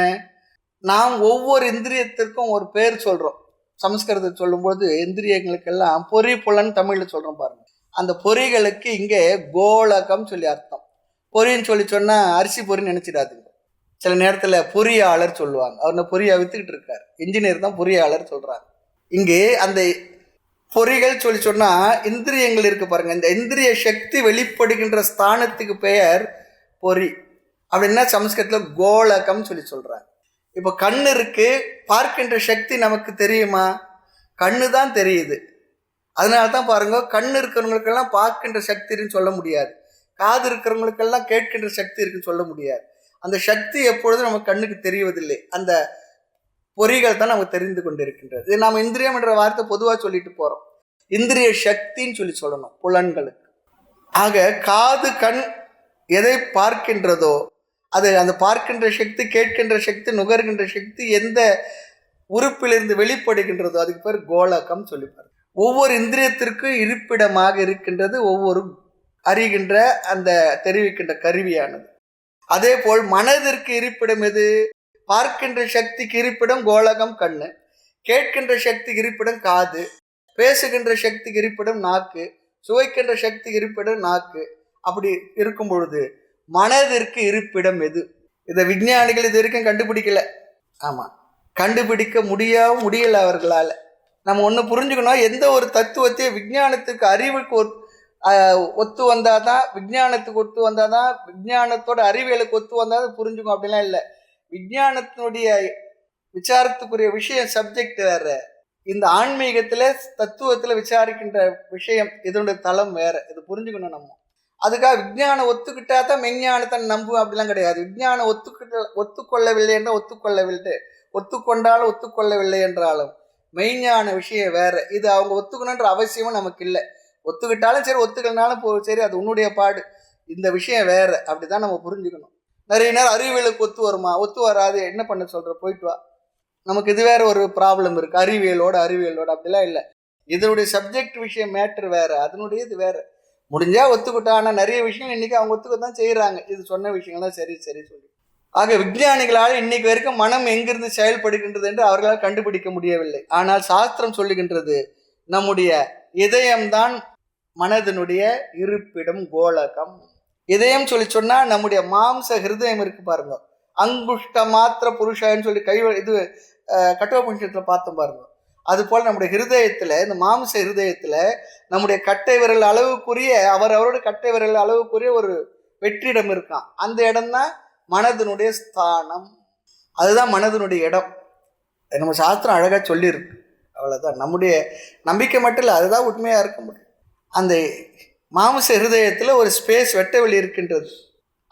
நாம் ஒவ்வொரு இந்திரியத்திற்கும் ஒரு பேர் சொல்றோம். சமஸ்கிருதத்தை சொல்லும்போது இந்திரியங்களுக்கெல்லாம் பொறி புலன் தமிழ்ல சொல்றோம் பாருங்க. அந்த பொறிகளுக்கு இங்கே கோலகம் சொல்லி அர்த்தம். பொறின்னு சொல்லி சொன்னா அரிசி பொறின்னு நினைச்சிடாதுங்க. சில நேரத்துல பொறியாளர் சொல்லுவாங்க, அவர் பொறியா வித்துக்கிட்டு இருக்காரு, இன்ஜினியர் தான் பொறியாளர் சொல்றாங்க. இங்கே அந்த பொறிகள் சொல்லி சொன்னா இந்திரியங்கள் இருக்கு பாருங்க, இந்த இந்திரிய சக்தி வெளிப்படுகின்ற ஸ்தானத்துக்கு பெயர் பொறி. அப்படின்னா சமஸ்கிருதத்துல கோலகம் சொல்லி சொல்றாங்க. இப்போ கண்ணு இருக்கு, பார்க்கின்ற சக்தி நமக்கு தெரியுமா? கண்ணு தான் தெரியுது. அதனால தான் பாருங்க, கண்ணு இருக்கிறவங்களுக்கெல்லாம் பார்க்கின்ற சக்தி இருக்குன்னு சொல்ல முடியாது, காது இருக்கிறவங்களுக்கெல்லாம் கேட்கின்ற சக்தி இருக்குன்னு சொல்ல முடியாது. அந்த சக்தி எப்பொழுதும் நமக்கு கண்ணுக்கு தெரிவதில்லை, அந்த பொறிகள் தான் நமக்கு தெரிந்து கொண்டு இருக்கின்றது. இது நாம் இந்திரியம் என்ற வார்த்தை பொதுவாக சொல்லிட்டு போறோம், இந்திரிய சக்தின்னு சொல்லி சொல்லணும் புலன்களுக்கு. ஆக காது கண் எதை பார்க்கின்றதோ அது, அந்த பார்க்கின்ற சக்தி, கேட்கின்ற சக்தி, நுகர்கின்ற சக்தி எந்த உறுப்பிலிருந்து வெளிப்படுகின்றதோ அதுக்கு பேர் கோலகம் சொல்லிப்பார். ஒவ்வொரு இந்திரியத்திற்கும் இருப்பிடமாக இருக்கின்றது ஒவ்வொரு அறிகின்ற அந்த தெரிவிக்கின்ற கருவியானது. அதே போல் மனதிற்கு இருப்பிடம் எது? பார்க்கின்ற சக்திக்கு இருப்பிடம் கோலகம் கண்ணு, கேட்கின்ற சக்திக்கு இருப்பிடம் காது, பேசுகின்ற சக்திக்கு இருப்பிடம் நாக்கு, சுவைக்கின்ற சக்திக்கு இருப்பிடம் நாக்கு. அப்படி இருக்கும் பொழுது மனதிற்கு இருப்பிடம் எது? இதை விஞ்ஞானிகள் இது வரைக்கும் கண்டுபிடிக்கல. ஆமா, கண்டுபிடிக்க முடியல அவர்களால. நம்ம ஒன்று புரிஞ்சுக்கணும், எந்த ஒரு தத்துவத்தையும் விஞ்ஞானத்துக்கு அறிவுக்கு ஒத்து வந்தாதான், விஞ்ஞானத்துக்கு ஒத்து வந்தாதான், விஞ்ஞானத்தோட அறிவியலுக்கு ஒத்து வந்தாதான் புரிஞ்சுக்கும் அப்படிலாம் இல்லை. விஞ்ஞானத்தினுடைய விசாரத்துக்குரிய விஷயம் சப்ஜெக்ட் வேற, இந்த ஆன்மீகத்துல தத்துவத்துல விசாரிக்கின்ற விஷயம் இதனுடைய தளம் வேற. இது புரிஞ்சுக்கணும் நம்ம. அதுக்காக விஞ்ஞானம் ஒத்துக்கிட்டா தான் மெஞ்ஞானத்தை நம்பும் அப்படிலாம் கிடையாது. விஞ்ஞானம் ஒத்துக்கொள்ளவில்லை என்றால் ஒத்துக்கொண்டாலும் ஒத்துக்கொள்ளவில்லை என்றாலும் மெய்ஞான விஷயம் வேற. இது அவங்க ஒத்துக்கணுன்ற அவசியமும் நமக்கு இல்லை. ஒத்துக்கிட்டாலும் சரி, ஒத்துக்கலனாலும் சரி, அது உன்னுடைய பாடு. இந்த விஷயம் வேற. அப்படிதான் நம்ம புரிஞ்சுக்கணும். நிறைய நேரம் அறிவியலுக்கு ஒத்து வருமா? ஒத்து வராது. என்ன பண்ண சொல்ற? போயிட்டு வா. நமக்கு இது வேற ஒரு ப்ராப்ளம் இருக்கு. அறிவியலோட அப்படிலாம் இல்லை. இதனுடைய சப்ஜெக்ட் விஷயம் மேட்ரு வேற, அதனுடைய இது வேற. முடிஞ்சா ஒத்துக்கிட்டா. ஆனால் நிறைய விஷயங்கள் இன்னைக்கு அவங்க ஒத்துக்கத்தான் செய்யறாங்க. இது சொன்ன விஷயங்கள்லாம் சரி சொல்லி. ஆக விஞ்ஞானிகளால் இன்னைக்கு வரைக்கும் மனம் எங்கிருந்து செயல்படுகின்றது என்று அவர்களால் கண்டுபிடிக்க முடியவில்லை. ஆனால் சாஸ்திரம் சொல்லுகின்றது, நம்முடைய இதயம்தான் மனதினுடைய இருப்பிடம், கோலகம். இதயம் சொன்னா நம்முடைய மாம்ச ஹிருதயம் இருக்கு பாருங்க, அங்குஷ்ட மாத்திர புருஷன்னு சொல்லி இது கட்டோபனிஷத்துல பார்த்தோம் பாருங்க. அது போல நம்முடைய ஹிருதயத்துல, இந்த மாம்ச ஹிருதயத்துல நம்முடைய கட்டை விரல் அளவுக்குரிய, அவரோட கட்டை விரல் அளவுக்குரிய ஒரு வெற்றிடம் இருக்கான். அந்த இடம் தான் மனதினுடைய ஸ்தானம். அதுதான் மனதினுடைய இடம். நம்ம சாஸ்திரம் அழகா சொல்லியிருக்கு. அவ்வளவுதான். நம்முடைய நம்பிக்கை மட்டும் இல்லை, அதுதான் உண்மையா இருக்க முடியும். அந்த மாம்ச ஹிருதயத்துல ஒரு ஸ்பேஸ், வெட்ட வெளி இருக்கின்றது.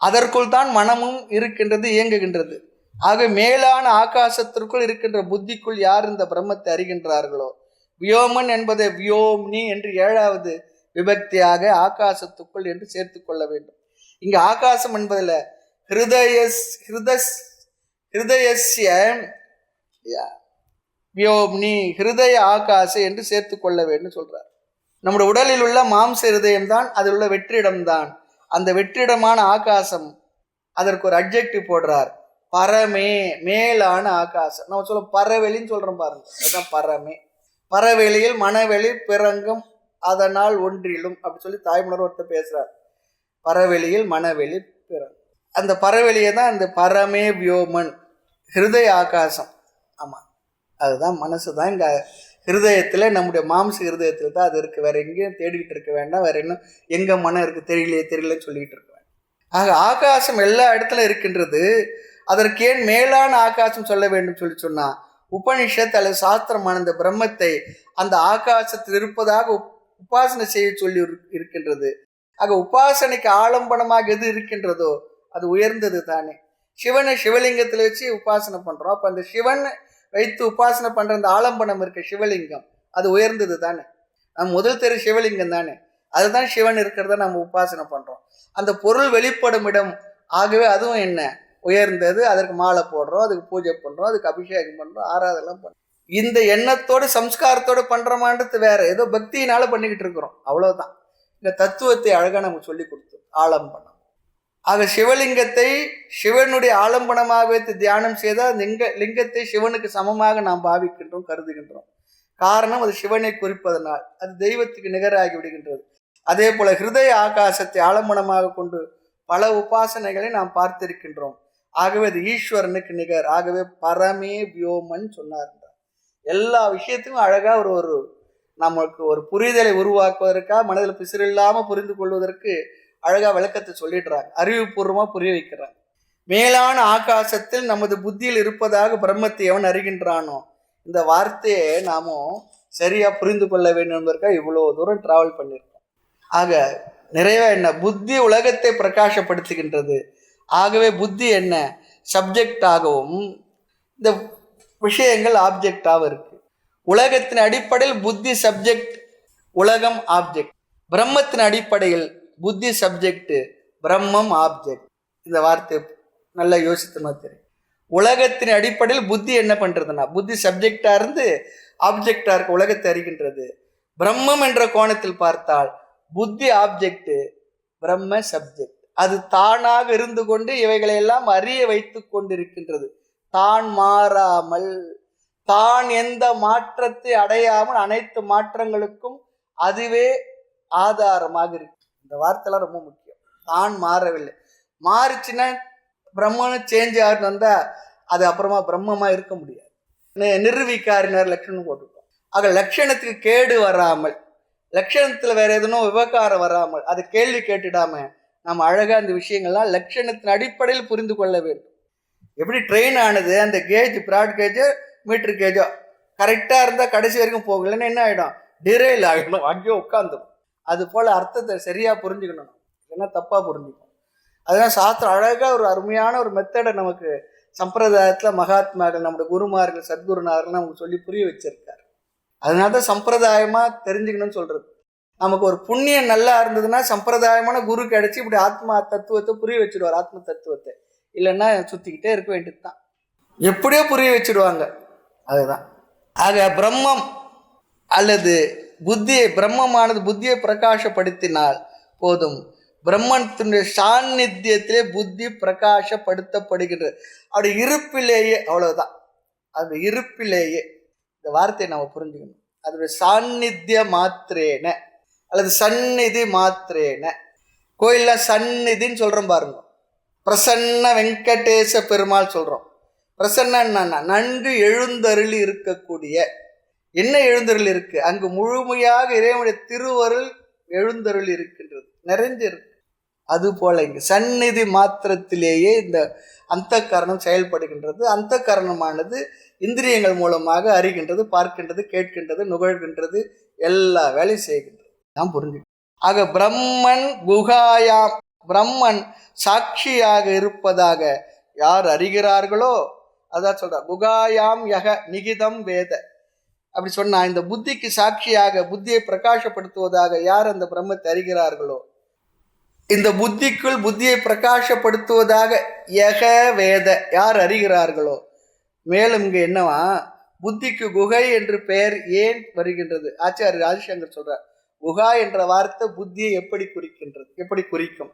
அதற்குள் தான் மனமும் இருக்கின்றது, இயங்குகின்றது. ஆக மேலான ஆகாசத்திற்குள் இருக்கின்ற புத்திக்குள் யார் இந்த பிரம்மத்தை அறிகின்றார்களோ, வியோமன் என்பதை வியோம்னி என்று 7வது விபக்தியாக ஆகாசத்துக்குள் என்று சேர்த்து கொள்ள வேண்டும். இங்க ஆகாசம் என்பதில் ஹிருதயஸ்ய வியோம்னி, ஹிருதய ஆகாச என்று சேர்த்து கொள்ள வேண்டும் சொல்றார். நம்முடைய உடலில் உள்ள மாம்ச ஹிருதயம் தான் அதில் உள்ள வெற்றிடம்தான். அந்த வெற்றிடமான ஆகாசம், அதற்கு ஒரு அட்ஜெக்டிவ் போடுறார், பரமே, மேலான ஆகாசம். நம்ம சொல்ல பறவெளின்னு சொல்றோம் பாருங்க, அதுதான் பரமே. பறவெளியில் மனவெளி பிறங்கும் அதனால் ஒன்றிலும் அப்படி சொல்லி தாய்மலர் ஒருத்தர் பேசுறார். பறவெளியில் மனவெளி பிறங்கும். அந்த பறவெளியை தான் அந்த பரமே வியோமன், ஹிருதய ஆகாசம். ஆமா, அதுதான் மனசு தான். இங்க ஹிருதயத்துல, நம்முடைய மாம்ச ஹிருதயத்துல தான் அது இருக்கு. வேற எங்கேயும் தேடிக்கிட்டு இருக்க வேண்டாம். வேற இன்னும் எங்க மனம் இருக்கு தெரியலன்னு சொல்லிட்டு இருக்க வேண்டாம். ஆக ஆகாசம் எல்லா இடத்துல இருக்கின்றது. அதற்கு ஏன் மேலான ஆகாசம் சொல்ல வேண்டும் சொன்னா, உபனிஷத் அல்லது சாஸ்திரமான இந்த பிரம்மத்தை அந்த ஆகாசத்தில் இருப்பதாக உபாசனை செய்ய சொல்லி இருக்கின்றது. ஆக உபாசனைக்கு ஆலம்பனமாக எது இருக்கின்றதோ அது உயர்ந்தது தானே. சிவனை சிவலிங்கத்தில் வச்சு உபாசனை பண்றோம். அப்ப அந்த சிவன் வைத்து உபாசனை பண்ற அந்த ஆலம்பனம் இருக்க சிவலிங்கம், அது உயர்ந்தது தானே. நம்ம முதல் தெரு சிவலிங்கம் தானே, அதுதான் சிவன் இருக்கிறத நம்ம உபாசனை பண்றோம். அந்த பொருள் வெளிப்படும் இடம். ஆகவே அதுவும் என்ன, உயர்ந்தது. அதற்கு மாலை போடுறோம், அதுக்கு பூஜை பண்றோம், அதுக்கு அபிஷேகம் பண்றோம், ஆராதனை பண்றோம். இந்த எண்ணத்தோடு சம்ஸ்காரத்தோடு பண்றோமான்றது வேற, ஏதோ பக்தியினால பண்ணிக்கிட்டு இருக்கிறோம், அவ்வளவுதான். இந்த தத்துவத்தை அழகா நமக்கு சொல்லி கொடுத்து ஆலம்பனம். ஆக சிவலிங்கத்தை சிவனுடைய ஆலம்பனமாக வைத்து தியானம் செய்தால் லிங்கத்தை சிவனுக்கு சமமாக நாம் பாவிக்கின்றோம், கருதுகின்றோம். காரணம், அது சிவனை குறிப்பதனால் அது தெய்வத்துக்கு நிகராகி விடுகின்றது. அதே போல ஹிருதய ஆகாசத்தை ஆலம்பனமாக கொண்டு பல உபாசனைகளை நாம் பார்த்திருக்கின்றோம். ஆகவே அது ஈஸ்வரனுக்கு நிகர். ஆகவே பரமே வியோமன் சொன்னார். எல்லா விஷயத்துக்கும் அழகா ஒரு நமக்கு ஒரு புரிதலை உருவாக்குவதற்காக, மனதில் பிசிறு இல்லாம புரிந்து கொள்வதற்கு அழகா விளக்கத்தை சொல்லிடுறாங்க, அறிவுபூர்வமா புரிய வைக்கிறாங்க. மேலான ஆகாசத்தில் நமது புத்தியில் இருப்பதாக பிரம்மத்தை எவன் அறிகின்றானோ, இந்த வார்த்தையை நாமும் சரியா புரிந்து கொள்ள வேண்டும் என்பதற்காக இவ்வளவு தூரம் டிராவல் பண்ணியிருக்கோம். ஆக நிறைவா என்ன, புத்தி உலகத்தை பிரகாசப்படுத்துகின்றது. ஆகவே புத்தி என்ன, சப்ஜெக்டாகவும் இந்த விஷயங்கள் ஆப்ஜெக்டாகவும் இருக்கு. உலகத்தின் அடிப்படையில் புத்தி சப்ஜெக்ட், உலகம் ஆப்ஜெக்ட். பிரம்மத்தின் அடிப்படையில் புத்தி சப்ஜெக்ட், பிரம்மம் ஆப்ஜெக்ட். இந்த வார்த்தை நல்லா யோசித்து தெரியும். உலகத்தின் அடிப்படையில் புத்தி என்ன பண்றதுன்னா, புத்தி சப்ஜெக்டா இருந்து ஆப்ஜெக்டா இருக்க உலகத்தை அறிகின்றது. பிரம்மம் என்ற கோணத்தில் பார்த்தால் புத்தி ஆப்ஜெக்ட், பிரம்ம சப்ஜெக்ட். அது தானாக இருந்து கொண்டு இவைகளை எல்லாம் அறிய வைத்து கொண்டிருக்கின்றது. தான் மாறாமல், தான் எந்த மாற்றத்தை அடையாமல் அனைத்து மாற்றங்களுக்கும் அதுவே ஆதாரமாக இருக்கு. இந்த வார்த்தைலாம் ரொம்ப முக்கியம். தான் மாறவில்லை. மாறிச்சுன்னா பிரம்மனும் சேஞ்ச் ஆகிட்டு வந்தா அது அப்புறமா பிரம்மமா இருக்க முடியாது. நிர்விகாரினர் லட்சணம் போட்டுருக்கோம். ஆக லட்சணத்துக்கு கேடு வராமல், லட்சணத்துல வேற எதுவும் விவகாரம் வராமல், அது கேள்வி கேட்டுடாம நம்ம அழகா அந்த விஷயங்கள்லாம் லட்சணத்தின் அடிப்படையில் புரிந்து கொள்ள வேண்டும். எப்படி ட்ரெயின் ஆனது, அந்த கேஜ் பிராட் கேஜோ மீட்டர் கேஜோ கரெக்டா இருந்தா கடைசி வரைக்கும் போகலன்னு என்ன ஆயிடும், டிரைல் ஆகிடும், அங்கேயோ உட்காந்துடும். அது போல அர்த்தத்தை சரியா புரிஞ்சுக்கணும், ஏன்னா தப்பா புரிஞ்சுக்கணும். அதுதான் சாஸ்திரம் அழகா ஒரு அருமையான ஒரு மெத்தடை நமக்கு சம்பிரதாயத்துல மகாத்மாக்கள், நம்முடைய குருமார்கள், சத்குருநாதர்கள் நமக்கு சொல்லி புரிய வச்சிருக்காரு. அதனால தான் சம்பிரதாயமா தெரிஞ்சுக்கணும்னு சொல்றது. நமக்கு ஒரு புண்ணியம் நல்லா இருந்ததுன்னா சம்பிரதாயமான குரு கிடைச்சி இப்படி ஆத்மா தத்துவத்தை புரிய வச்சிடுவார். ஆத்ம தத்துவத்தை இல்லைன்னா சுத்திக்கிட்டே இருக்க வேண்டியது தான். எப்படியோ புரிய வச்சிடுவாங்க. அதுதான். ஆக பிரம்மம் அல்லது புத்தியை, பிரம்மமானது புத்தியை பிரகாசப்படுத்தினால் போதும். பிரம்மத்தினுடைய சாநித்தியத்திலே புத்தி பிரகாசப்படுத்தப்படுகின்றது. அவருடைய இருப்பிலேயே, அவ்வளவுதான். அது இருப்பிலேயே இந்த வார்த்தையை நம்ம புரிஞ்சுக்கணும். அதோடைய சாநித்திய மாத்திரேன அல்லது சந்நிதி மாத்திரேன. கோயில்ல சந்நிதின்னு சொல்றோம் பாருங்க. பிரசன்ன வெங்கடேச பெருமாள் சொல்றோம். பிரசன்னா நன்கு எழுந்தருளி இருக்கக்கூடிய. என்ன எழுந்தருள் இருக்கு? அங்கு முழுமையாக இறைவனுடைய திருவருள் எழுந்தருள் இருக்கின்றது, நிறைஞ்சிருக்கு. அது போல இங்கு சந்நிதி மாத்திரத்திலேயே இந்த அந்த கரணம் செயல்படுகின்றது. அந்த கரணமானது இந்திரியங்கள் மூலமாக அறிகின்றது, பார்க்கின்றது, கேட்கின்றது, நுகழ்கின்றது, எல்லா வேலையும் செய்கின்றது. தான் புரிஞ்சுக்கணும். ஆக பிரம்மன் குகாயாம், பிரம்மன் சாட்சியாக இருப்பதாக யார் அறிகிறார்களோ, அதான் சொல்ற குகாயாம் யக நிகிதம் வேத. அப்படி சொன்னா இந்த புத்திக்கு சாட்சியாக, புத்தியை பிரகாசப்படுத்துவதாக யார் அந்த பிரம்மத்தை அறிகிறார்களோ, இந்த புத்திக்குள் புத்தியை பிரகாசப்படுத்துவதாக யக வேத யார் அறிகிறார்களோ. மேலும் இங்க என்னவா, புத்திக்கு குகை என்று பெயர் ஏன் வருகின்றது? ஆச்சாரிய ராஜசங்கர் சொல்றார், குகா என்ற வார்த்தை புத்தியை எப்படி குறிக்கின்றது, எப்படி குறிக்கும்?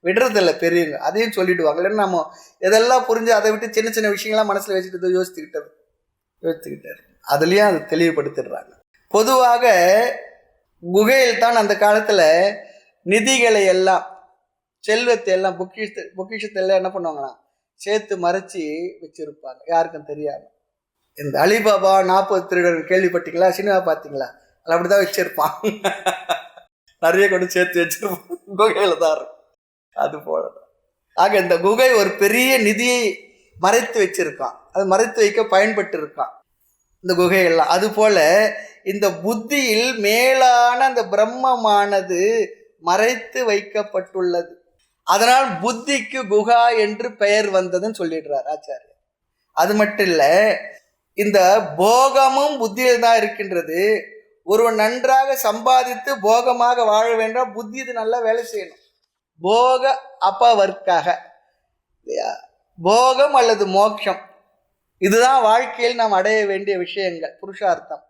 விடுறதில்ல பெரியவங்க, அதையும் சொல்லிடுவாங்க. இல்லைன்னா நம்ம எதெல்லாம் புரிஞ்சு அதை விட்டு சின்ன சின்ன விஷயங்கள்லாம் மனசுல வச்சுட்டு யோசித்துக்கிட்டாரு. அதுலயும் அதை தெளிவுபடுத்திடுறாங்க. பொதுவாக குகையில் தான் அந்த காலத்துல நிதிகளை எல்லாம், செல்வத்தை எல்லாம், பொக்கிஷத்தை எல்லாம் என்ன பண்ணுவாங்கன்னா சேர்த்து மறைச்சி வச்சிருப்பாங்க, யாருக்கும் தெரியாது. இந்த அலிபாபா 40 திருடர்கள் கேள்விப்பட்டீங்களா? சினிமா பார்த்தீங்களா? அது அப்படிதான் வச்சிருப்பான். நிறைய கொண்டு சேர்த்து வச்சிருப்பான், குகையில தான் இருக்கும். அது போலதான். ஆக இந்த குகை ஒரு பெரிய நிதியை மறைத்து வச்சிருக்கான், அது மறைத்து வைக்க பயன்பட்டு இருக்கான் இந்த குகையெல்லாம். அது போல இந்த புத்தியில் மேலான அந்த பிரம்மமானது மறைத்து வைக்கப்பட்டுள்ளது. அதனால் புத்திக்கு குகா என்று பெயர் வந்ததுன்னு சொல்லிடுறார் ஆச்சாரியர். அது மட்டும் இல்ல, இந்த போகமும் புத்தியில் தான் இருக்கின்றது. ஒருவன் நன்றாக சம்பாதித்து போகமாக வாழ வேண்டாம், புத்தி இது நல்லா வேலை செய்யணும். போக அபவர்க்காக இல்லையா, போகம் அல்லது மோட்சம், இதுதான் வாழ்க்கையில் நாம் அடைய வேண்டிய விஷயங்கள், புருஷார்த்தம்.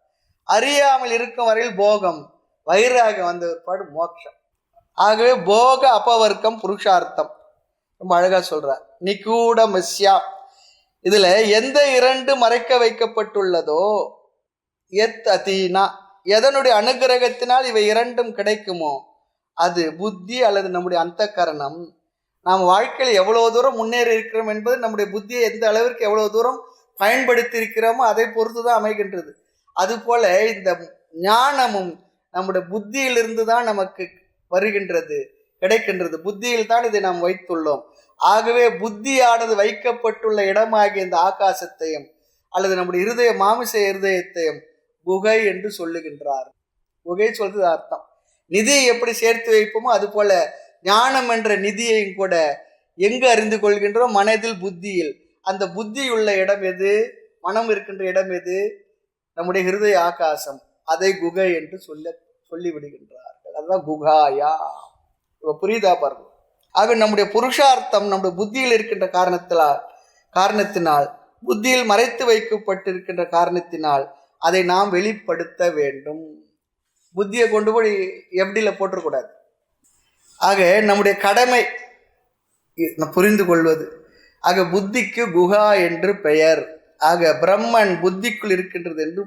அறியாமல் இருக்கும் வரையில் போகம், வைராகியம் வந்த ஒருபாடு மோட்சம். ஆகவே போக அபவர்க்கம் புருஷார்த்தம். ரொம்ப அழகா சொல்றார். நிகூடமஸ்யா, இதுல எந்த 2 மறைக்க வைக்கப்பட்டுள்ளதோ, எத் அதீனா, எதனுடைய அனுகிரகத்தினால் இவை 2ம் கிடைக்குமோ அது புத்தி அல்லது நம்முடைய அந்த கரணம். நாம் வாழ்க்கையில் எவ்வளவு தூரம் முன்னேறி இருக்கிறோம் என்பது நம்முடைய புத்தியை எந்த அளவிற்கு எவ்வளவு தூரம் பயன்படுத்தி இருக்கிறோமோ அதை பொறுத்து தான் அமைகின்றது. அதுபோல இந்த ஞானமும் நம்முடைய புத்தியிலிருந்து தான் நமக்கு வருகின்றது, கிடைக்கின்றது. புத்தியில் தான் இதை நாம் வைத்துள்ளோம். ஆகவே புத்தியானது வைக்கப்பட்டுள்ள இடமாகிய இந்த ஆகாசத்தையும் அல்லது நம்முடைய இருதய மாமிச இருதயத்தையும் குகை என்று சொல்லுகின்றார். குகை சொல்றது அர்த்தம். நிதியை எப்படி சேர்த்து வைப்போமோ அது போல ஞானம் என்ற நிதியையும் கூட எங்கு அறிந்து கொள்கின்றோம்? மனதில், புத்தியில். அந்த புத்தி உள்ள இடம் எது? மனம் இருக்கின்ற இடம் எது? நம்முடைய ஹிருதய ஆகாசம். அதை குகை என்று சொல்லி விடுகின்றார்கள். அதுதான் குகாயா. இப்ப புரியுதா பாருங்க. ஆக நம்முடைய புருஷார்த்தம் நம்முடைய புத்தியில் இருக்கின்ற காரணத்தினால் புத்தியில் மறைத்து வைக்கப்பட்டிருக்கின்ற காரணத்தினால் அதை நாம் வெளிப்படுத்த வேண்டும். புத்தியை கொண்டு போய் எப்படில போட்டுறக்கூடாது. ஆக நம்முடைய கடமை புரிந்து கொள்வது. ஆக புத்திக்கு குகா என்று பெயர். ஆக பிரம்மன் புத்திக்குள் இருக்கின்றது என்று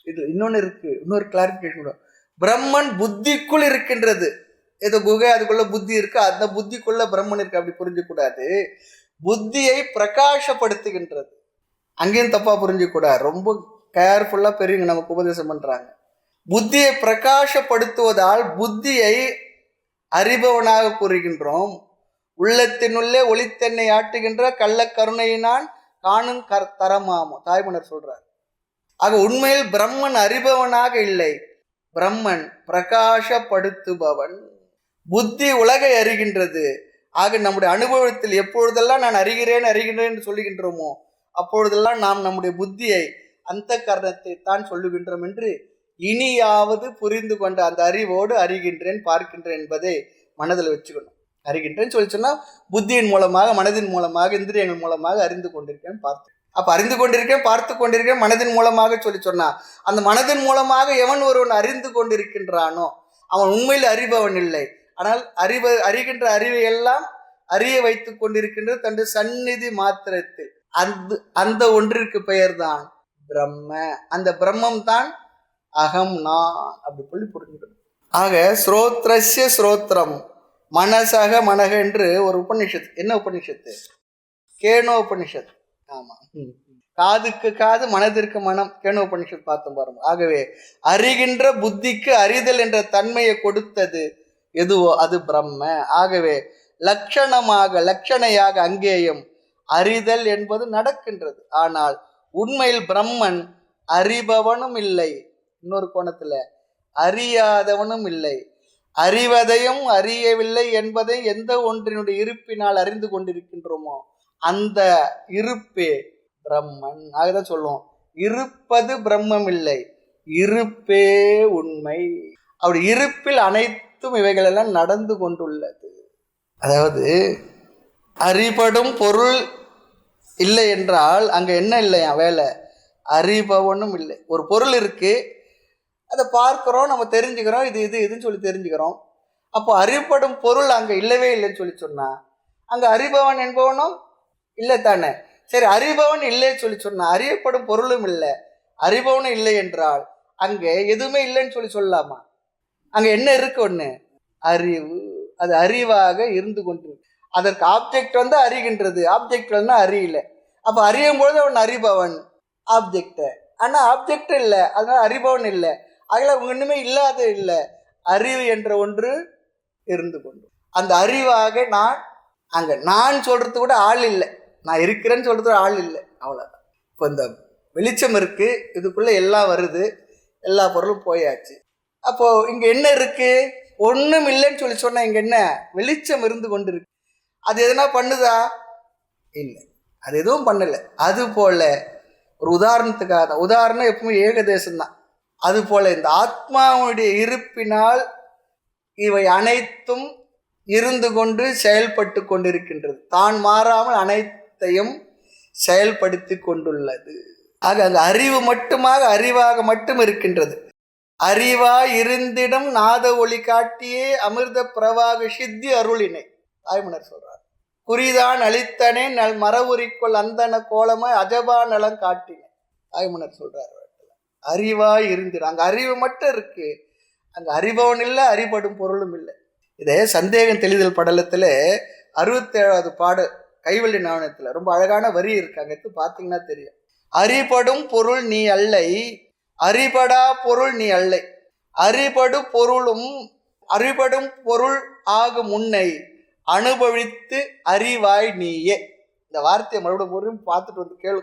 இது இன்னொன்று இருக்கு, இன்னொரு கிளாரிபிகேஷன். பிரம்மன் புத்திக்குள் இருக்கின்றது. ஏதோ குகை, அதுக்குள்ள புத்தி இருக்கு, அந்த புத்திக்குள்ள பிரம்மன் இருக்கு, அப்படி புரிஞ்சக்கூடாது. புத்தியை பிரகாசப்படுத்துகின்றது. அங்கேயும் தப்பா புரிஞ்சக்கூடாது. ரொம்ப கேர்ஃபுல்லா பெரியவங்க நமக்கு உபதேசம் பண்றாங்க. புத்தியை பிரகாசப்படுத்துவதால் புத்தியை அறிபவனாக கூறுகின்றோம். உள்ளத்தினுள்ளே ஒளித்தென்னை ஆட்டுகின்ற கள்ள கருணையினால் காணும் தரமாமோ தாய்மன்னர் சொல்றார். ஆக உண்மையில் பிரம்மன் அறிபவனாக இல்லை, பிரம்மன் பிரகாசப்படுத்துபவன். புத்தி உலகை அறிகின்றது. ஆக நம்முடைய அனுபவத்தில் எப்பொழுதெல்லாம் நான் அறிகிறேன் சொல்லுகின்றோமோ அப்பொழுதெல்லாம் நாம் நம்முடைய புத்தியை அந்த கரணத்தை தான் சொல்லுகின்றோம் என்று இனியாவது புரிந்து கொண்ட அந்த அறிவோடு அறிகின்றேன் பார்க்கின்றேன் என்பதை மனதில் வச்சுக்கணும். அறிகின்றேன்னு சொல்லி சொன்னா புத்தியின் மூலமாக, மனதின் மூலமாக, இந்திரியங்கள் மூலமாக அறிந்து கொண்டிருக்கேன் பார்த்து. அப்ப அறிந்து கொண்டிருக்கேன், பார்த்து கொண்டிருக்கேன் மனதின் மூலமாக சொல்லி சொன்னா, அந்த மனதின் மூலமாக எவன் ஒருவன் அறிந்து கொண்டிருக்கின்றானோ அவன் உண்மையில் அறிபவன் இல்லை. ஆனால் அறிகின்ற அறிவை எல்லாம் அறிய வைத்துக் கொண்டிருக்கின்ற தன் சந்நிதி மாத்திரத்தில் அந்த ஒன்றிற்கு பெயர்தான் பிரம்ம. அந்த பிரம்மம் தான் அகம் நான். அப்படி சொல்லி புரிஞ்சுக்கணும். ஆக ஸ்ரோத்ரஸ்ய ஸ்ரோத்ரம் மனசக மனக என்று ஒரு உபநிஷத்து. என்ன உபநிஷத்து? கேனோ உபநிஷத். ஆமா, காதுக்கு காது மனதிற்கு மனம். கேனோ உபநிஷத் பார்த்தோம் பாருங்க. ஆகவே அறிகின்ற புத்திக்கு அறிதல் என்ற தன்மையை கொடுத்தது எதுவோ அது பிரம்ம. ஆகவே லட்சணையாக அங்கேயும் அறிதல் என்பது நடக்கின்றது. ஆனால் உண்மையில் பிரம்மன் அறிபவனும் இல்லை, இன்னொரு கோணத்துல அறியாதவனும் இல்லை. அறிவதையும் அறியவில்லை என்பதை எந்த ஒன்றினுடைய இருப்பினால் அறிந்து கொண்டிருக்கின்றோமோ அந்த இருப்பே பிரம்மன். ஆகதான் சொல்லுவோம், இருப்பது பிரம்மம் இல்லை, இருப்பே உண்மை. அப்படி இருப்பில் அனைத்தும் இவைகளெல்லாம் நடந்து கொண்டுள்ளது. அதாவது அறிபடும் பொருள் இல்லை என்றால் அங்க என்ன இல்லையா வேலை? அறிபவனும் இல்லை. ஒரு பொருள் இருக்கு, அதை பார்க்கிறோம், நம்ம தெரிஞ்சுக்கிறோம், இதுன்னு சொல்லி தெரிஞ்சுக்கிறோம். அப்போ அறியப்படும் பொருள் அங்க இல்லவே இல்லைன்னு சொல்லி சொன்னா அங்க அறிபவன் என்பவனும் இல்லை தானே? சரி, அறிபவன் இல்லைன்னு சொல்லி சொன்னா அறியப்படும் பொருளும் இல்லை, அறிபவனும் இல்லை என்றால் அங்கே எதுவுமே இல்லைன்னு சொல்லி சொல்லலாமா? அங்க என்ன இருக்கு? ஒண்ணு அறிவு. அது அறிவாக இருந்து கொண்டு அதற்கு ஆப்ஜெக்ட் அறிகின்றது. ஆப்ஜெக்ட் அறியல. அப்ப அறியும் பொழுது அவன் அறிபவன் ஆப்ஜெக்ட். ஆனா ஆப்ஜெக்ட் இல்லை, அதனால அறிபவன் இல்லை. அதில் ஒண்ணுமே இல்லாத இல்லை, அறிவு என்ற ஒன்று இருந்து கொண்டு அந்த அறிவாக நான் சொல்றது கூட ஆள் இல்லை, நான் இருக்கிறேன்னு சொல்றது ஆள் இல்லை, அவ்வளவுதான். இப்போ இந்த வெளிச்சம் இருக்கு, இதுக்குள்ள எல்லாம் வருது, எல்லா பொருளும் போயாச்சு. அப்போ இங்க என்ன இருக்கு? ஒண்ணும் இல்லைன்னு சொல்லி சொன்னா இங்க என்ன? வெளிச்சம் இருந்து கொண்டு இருக்கு. அது எதனா பண்ணுதா? இல்லை, அது எதுவும் பண்ணல. அது போல ஒரு உதாரணத்துக்காக, உதாரணம் எப்பவுமே ஏகதேசம் தான். அது போல இந்த ஆத்மாவுடைய இருப்பினால் இவை அனைத்தும் இருந்து கொண்டு செயல்பட்டு கொண்டிருக்கின்றது. தான் மாறாமல் அனைத்தையும் செயல்படுத்தி கொண்டுள்ளது. ஆக அங்கு அறிவு மட்டுமாக, அறிவாக மட்டும் இருக்கின்றது. அறிவாய் இருந்திடம் நாத ஒளி காட்டியே அமிர்த பிரவாக சித்தி அருளினை தாய்மன்னர் சொல்றார். குறிதான் அளித்தனே நல் மரவுரிக்குள் அந்தன கோலமாய் அஜபா நலம் காட்டினேன் தாய்மன்னர் சொல்றார். அறிவாய் இருந்திடும். அங்க அறிவு மட்டும் இருக்கு, அங்க அறிபவன் இல்லை, அறிபடும் பொருளும் இல்லை. இதே சந்தேகம் தெளிதல் படலத்துல 67வது பாடல் கைவல்லி நாணயத்துல ரொம்ப அழகான வரி இருக்காங்க, எடுத்து பார்த்தீங்கன்னா தெரியும். அறிபடும் பொருள் நீ அல்லை, அறிபடா பொருள் நீ அல்லை, அறிபடும் பொருள் ஆகும் உன்னை அனுபவித்து அறிவாய் நீயே. இந்த வார்த்தையை மறுபடியும் பார்த்துட்டு வந்து கேளு.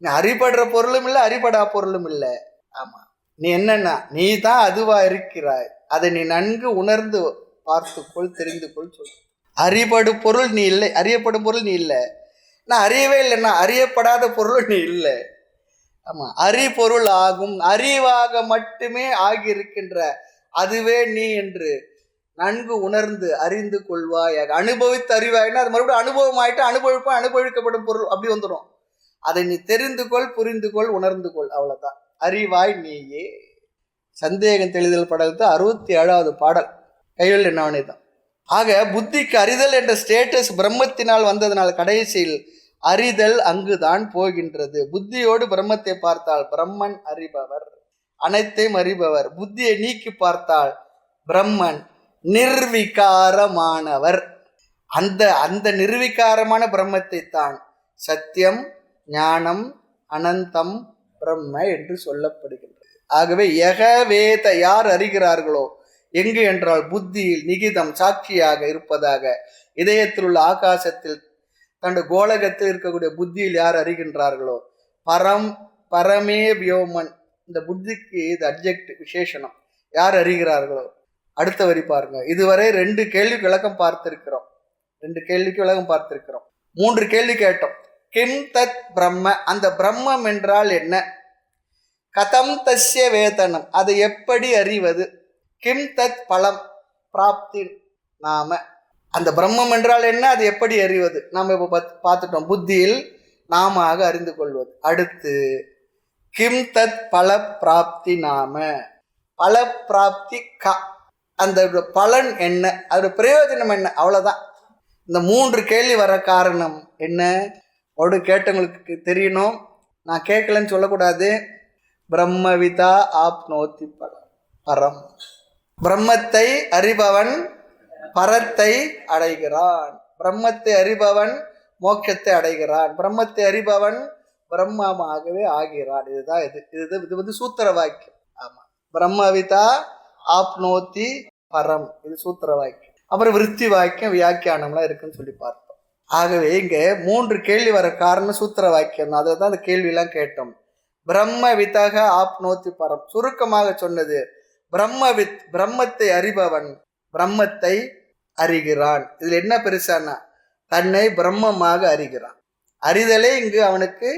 நீ அறிபடுற பொருளும் இல்லை, அறிபடா பொருளும் இல்லை. ஆமா, நீ என்னன்னா நீ தான் அதுவா இருக்கிறாய், அதை நீ நன்கு உணர்ந்து பார்த்துக்கொள், தெரிந்து கொள் சொல். அறிபடும் பொருள் நீ இல்லை, அறியப்படும் பொருள் நீ இல்லை. நான் அறியவே இல்லைன்னா அறியப்படாத பொருள் நீ இல்லை. ஆமா, அறிபொருள் ஆகும், அறிவாக மட்டுமே ஆகியிருக்கின்ற அதுவே நீ என்று நன்கு உணர்ந்து அறிந்து கொள்வாயாக. அனுபவித்து அறிவாயின்னா அது மறுபடியும் அனுபவம் ஆயிட்டு அனுபவிக்கப்படும் பொருள் அப்படி வந்துடும். அதை நீ தெரிந்து கொள், புரிந்து கொள், உணர்ந்து கொள், அவ்வளவுதான். அறிவாய் நீயே. சந்தேகம் தெளிதல் படலத்து 67வது பாடல் கைவல்லி நாவனை தான். ஆக புத்திக்கு அறிதல் என்ற ஸ்டேட்டஸ் பிரம்மத்தினால் வந்ததனால் கடைசியில் அறிதல் அங்குதான் போகின்றது. புத்தியோடு பிரம்மத்தை பார்த்தால் பிரம்மன் அறிபவர், அனைத்தையும் அறிபவர். புத்தியை நீக்கி பார்த்தால் பிரம்மன் நிர்விகாரமானவர். அந்த நிர்விகாரமான பிரம்மத்தை தான் சத்தியம், ஞானம், அனந்தம், பிரம்ம என்று சொல்லப்படுகின்றது. ஆகவே வேத யார் அறிகிறார்களோ, எங்கு என்றால் புத்தியில் நிகிதம் சாட்சியாக இருப்பதாக இதயத்தில் உள்ள ஆகாசத்தில் தன்னுடைய கோலகத்தில் இருக்கக்கூடிய புத்தியில் யார் அறிகின்றார்களோ, பரமே வியோமன், இந்த புத்திக்கு இது அட்ஜெக்ட் விசேஷனம், யார் அறிகிறார்களோ. அடுத்த வரி பாருங்க. இதுவரை 2 கேள்விக்கு விளக்கம் பார்த்திருக்கிறோம், 3 கேள்வி கேட்டோம். கிம் தத் பிரம்ம, அந்த பிரம்மம் என்றால் என்ன? கதம் தஸ்ய வேதனம், அதை எப்படி அறிவது? கிம் தத் பலம் பிராப்தி நாம. அந்த பிரம்மம் என்றால் என்ன, அது எப்படி அறிவது? நாம் இப்போ பார்த்துட்டோம், புத்தியில் நாம அறிந்து கொள்வது. அடுத்து கிம் தத் பல பிராப்தி நாம, பல பிராப்தி க, அந்த பலன் என்ன, அதோட பிரயோஜனம் என்ன, அவ்வளோதான். இந்த 3 கேள்வி வர காரணம் என்ன ஒரு கேட்டவங்களுக்கு தெரியணும். நான் கேட்கலன்னு சொல்லக்கூடாது. பிரம்மவிதா ஆப்னோத்தி பரம், பிரம்மத்தை அறிபவன் பரத்தை அடைகிறான். பிரம்மத்தை அறிபவன் மோட்சத்தை அடைகிறான். பிரம்மத்தை அறிபவன் பிரம்மமாகவே ஆகிறான். இதுதான் இது வந்து சூத்திர வாக்கியம். ஆமா, பிரம்மவிதா ஆப்னோத்தி பரம், இது சூத்திர வாக்கியம். அப்புறம் விருத்தி வாக்கியம் வியாக்கியானம்லாம் இருக்குன்னு சொல்லி பார்த்தோம். ஆகவே இங்க 3 கேள்வி வர காரணம் சூத்திர வாக்கியம். அதை தான் அந்த கேள்வியெல்லாம் கேட்டோம். பிரம்ம விதக ஆப்னோத்தி பரம், சுருக்கமாக சொன்னது பிரம்மவித், பிரம்மத்தை அறிபவன் பிரம்மத்தை அறிகிறான். இதுல என்ன பெருசானா, தன்னை பிரம்மமாக அறிகிறான். அறிதலே இங்கு அவனுக்கு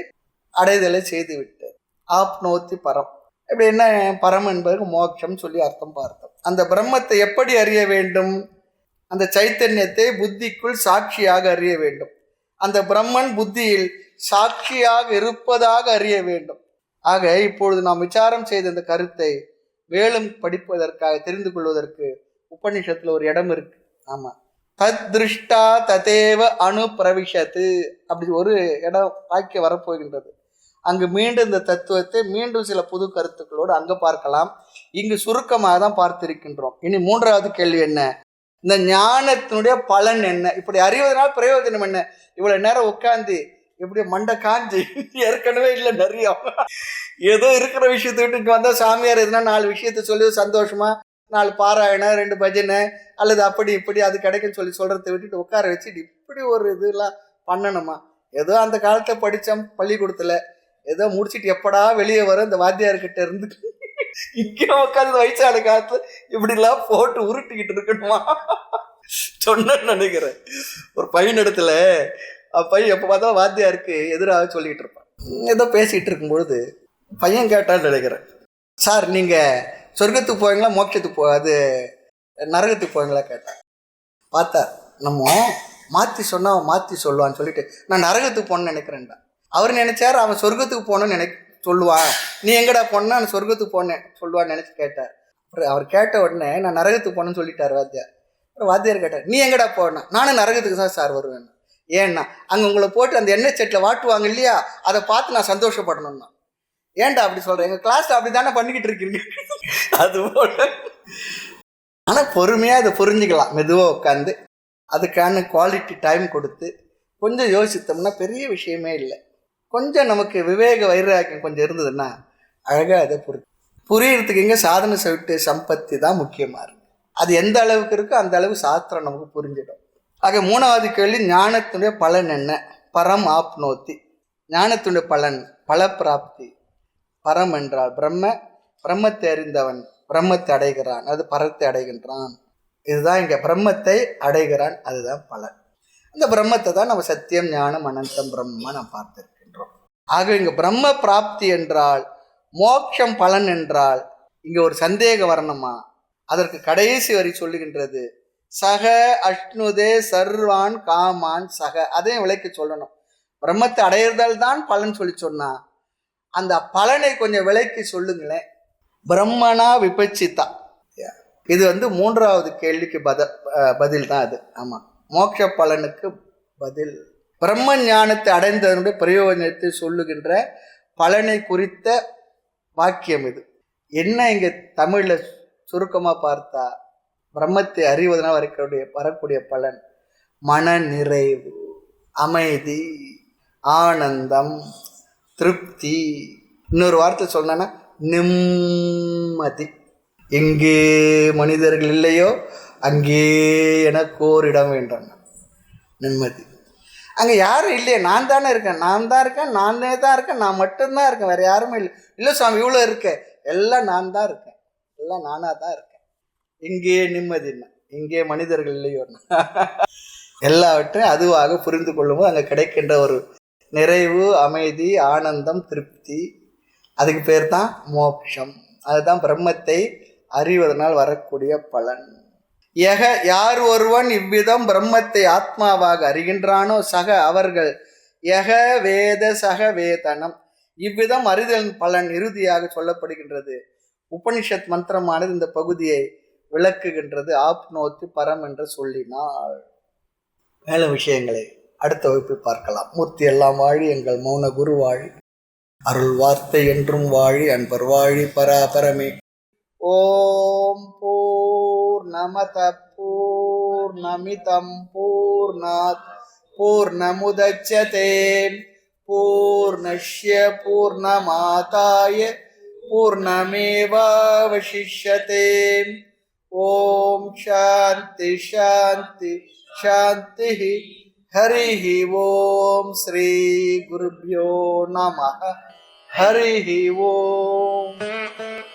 அடைதலை செய்து விட்டு ஆப்னோத்தி பரம். இப்படி என்ன பரம் என்பதற்கு மோட்சம் சொல்லி அர்த்தம் பார்த்தோம். அந்த பிரம்மத்தை எப்படி அறிய வேண்டும்? அந்த சைத்தன்யத்தை புத்திக்குள் சாட்சியாக அறிய வேண்டும். அந்த பிரம்மன் புத்தியில் சாட்சியாக இருப்பதாக அறிய வேண்டும். ஆக இப்பொழுது நாம் விசாரம் செய்த இந்த கருத்தை மேலும் படிப்பதற்காக தெரிந்து கொள்வதற்கு உபநிஷத்துல ஒரு இடம் இருக்கு. ஆமா, தத் திருஷ்டா ததேவ அணு பிரவிஷத்து, அப்படி ஒரு இடம் வாக்கியம் வரப்போகின்றது. அங்கு மீண்டும் இந்த தத்துவத்தை மீண்டும் சில புது கருத்துக்களோடு அங்க பார்க்கலாம். இங்கு சுருக்கமாக தான் பார்த்திருக்கின்றோம். இனி 3வது கேள்வி என்ன, இந்த ஞானத்தினுடைய பலன் என்ன? இப்படி அறிவதனால் பிரயோஜனம் என்ன? இவ்வளவு நேரம் உட்காந்து இப்படி மண்டை காஞ்சி ஏற்கனவே இல்லை நிறைய ஏதோ இருக்கிற விஷயத்தை விட்டு வந்தா சாமியார் எதுனா 4 விஷயத்த சொல்லி சந்தோஷமா 4 பாராயணம் 2 பஜனை அல்லது அப்படி இப்படி அது கிடைக்குன்னு சொல்றதை விட்டுட்டு உட்கார வச்சுட்டு இப்படி ஒரு இதெல்லாம் பண்ணணுமா? ஏதோ அந்த காலத்தை படித்தோம் பள்ளிக்கூடத்துல, ஏதோ முடிச்சுட்டு எப்படா வெளியே வரும் இந்த வாத்தியார்கிட்ட இருந்து இங்கே உட்காந்து வயசான காலத்துல இப்படிலாம் போட்டு உருட்டிக்கிட்டு இருக்கணுமா சொன்னேன்னு நினைக்கிறேன். ஒரு பையன் இடத்துல பையன் எப்போ பார்த்தா வாத்தியாருக்கு எதிராக சொல்லிக்கிட்டு இருப்பான். ஏதோ பேசிகிட்டு இருக்கும்பொழுது பையன் கேட்டான்னு நினைக்கிறேன், சார் நீங்கள் சொர்க்கத்துக்கு போவீங்களா மோட்சத்துக்கு அது நரகத்துக்கு போவீங்களா கேட்டேன். பார்த்தா நம்ம மாற்றி சொன்னால் அவன் மாற்றி சொல்லுவான்னு சொல்லிட்டு நான் நரகத்துக்கு போகணுன்னு நினைக்கிறேன்டா. அவர் நினைச்சார் அவன் சொர்க்கத்துக்கு போகணுன்னு சொல்லுவான், நீ எங்கடா போனா நான் சொர்க்கத்துக்கு போனேன் சொல்லுவான்னு நினைச்சு கேட்டார். அப்புறம் அவர் கேட்ட உடனே நான் நரகத்துக்கு போனேன்னு சொல்லிட்டார் வாத்தியார். அப்புறம் வாத்தியார் கேட்டார், நீ எங்கடா போனா? நானும் நரகத்துக்கு தான் சார் வருவேன். ஏன்னா அங்கே உங்களை போட்டு அந்த எண்ணெய் செட்டில் வாட்டுவாங்க இல்லையா, அதை பார்த்து நான் சந்தோஷப்படணும்னா. ஏன்டா அப்படி சொல்கிறேன், எங்கள் கிளாஸில் அப்படி தானே பண்ணிக்கிட்டு இருக்கீங்க. அது போல ஆனால் பொறுமையாக அதை புரிஞ்சுக்கலாம். மெதுவாக உட்காந்து அதுக்கான குவாலிட்டி டைம் கொடுத்து கொஞ்சம் யோசித்தோம்னா பெரிய விஷயமே இல்லை. கொஞ்சம் நமக்கு விவேக வைராக்கியம் கொஞ்சம் இருந்ததுன்னா அழகாக அதை புரியறதுக்கு இங்கே சாதன சவிட்டு சம்பத்தி தான் முக்கியமாக இருக்கு. அது எந்த அளவுக்கு இருக்கோ அந்த அளவு சாஸ்திரம் நமக்கு புரிஞ்சிடும். ஆக 3வது கேள்வி, ஞானத்துடைய பலன் என்ன? பரம் ஆப்னோத்தி, ஞானத்துடைய பலன் பல பிராப்தி. பரம் என்றால் பிரம்மத்தை அறிந்தவன் பிரம்மத்தை அடைகிறான், அது பரத்தை அடைகின்றான். இதுதான் இங்கே பிரம்மத்தை அடைகிறான், அதுதான் பலன். அந்த பிரம்மத்தை தான் நம்ம சத்தியம் ஞானம் அனந்தம் பிரம்ம நாம் பார்த்திருக்கின்றோம். ஆக இங்கே பிரம்ம பிராப்தி என்றால் மோட்சம் பலன் என்றால் இங்கே ஒரு சந்தேகம் வரணுமா? அதற்கு கடைசி வரி சொல்லுகின்றது, சக அஷ்ணுதே சர்வான் காமான் சக. அதையும் விளக்கி சொல்லணும். பிரம்மத்தை அடையிறதால் தான் பலன் சொல்லி சொன்னா அந்த பலனை கொஞ்சம் விளக்கி சொல்லுங்களேன். பிரம்மனா விபச்சிதா, இது 3வது கேள்விக்கு பதில் தான் அது. ஆமாம், மோட்ச பலனுக்கு பதில். பிரம்ம ஞானத்தை அடைந்ததனுடைய பிரயோஜனத்தை சொல்லுகின்ற பலனை குறித்த வாக்கியம் இது. என்ன இங்கே தமிழில் சுருக்கமாக பார்த்தா பிரம்மத்தை அறிவதனால் வரக்கூடிய பலன் மன நிறைவு, அமைதி, ஆனந்தம், திருப்தி. இன்னொரு வார்த்தை சொன்னா நிம்மதி. எங்கே மனிதர்கள் இல்லையோ அங்கே எனக்கு ஓரிடம் வேண்டும். நிம்மதி. அங்கே யாரும் இல்லையே, நான் தானே இருக்கேன், நான் தான் இருக்கேன், நானே தான் இருக்கேன், நான் மட்டும்தான் இருக்கேன், வேறு யாருமே இல்லை. இல்லை சுவாமி இவ்வளோ இருக்கேன், எல்லாம் நான் தான் இருக்கேன், எல்லாம் நானாக தான் இருக்கேன். இங்கே நிம்மதினா இங்கே மனிதர்கள் இல்லையோ எல்லாவற்றையும் அதுவாக புரிந்து கொள்ளும்போது அங்கே கிடைக்கின்ற ஒரு நிறைவு, அமைதி, ஆனந்தம், திருப்தி, அதுக்கு பேர் தான் மோட்சம். அதுதான் பிரம்மத்தை அறிவதனால் வரக்கூடிய பலன். யார் ஒருவன் இவ்விதம் பிரம்மத்தை ஆத்மாவாக அறிகின்றானோ சக அவர்கள் யக வேத சக வேதனம். இவ்விதம் அறிதலின் பலன் இறுதியாக சொல்லப்படுகின்றது. உபனிஷத் மந்திரமானது இந்த பகுதியை விளக்குகின்றது. ஆப்னோத்தி பரம் என்று சொல்லினாள். மேலும் விஷயங்களை அடுத்த வகுப்பில் பார்க்கலாம். மூர்த்தி எல்லாம் வாழி, எங்கள் மௌன குரு வாழி, அருள் வார்த்தை என்றும் வாழி, அன்பர் வாழி, பராபரமே. ஓம் பூர்ணமத பூர்ணமிதம் பூர்ணாத் பூர்ணமுதச்யதே பூர்ணஸ்ய பூர்ணமாதாய பூர்ணமேவாவசிஷ்யதே. ஓம் சாந்தி சாந்தி சாந்தி. ஹரி ஓம். ஸ்ரீ குருப்யோ நமः. ஹரி ஓம்.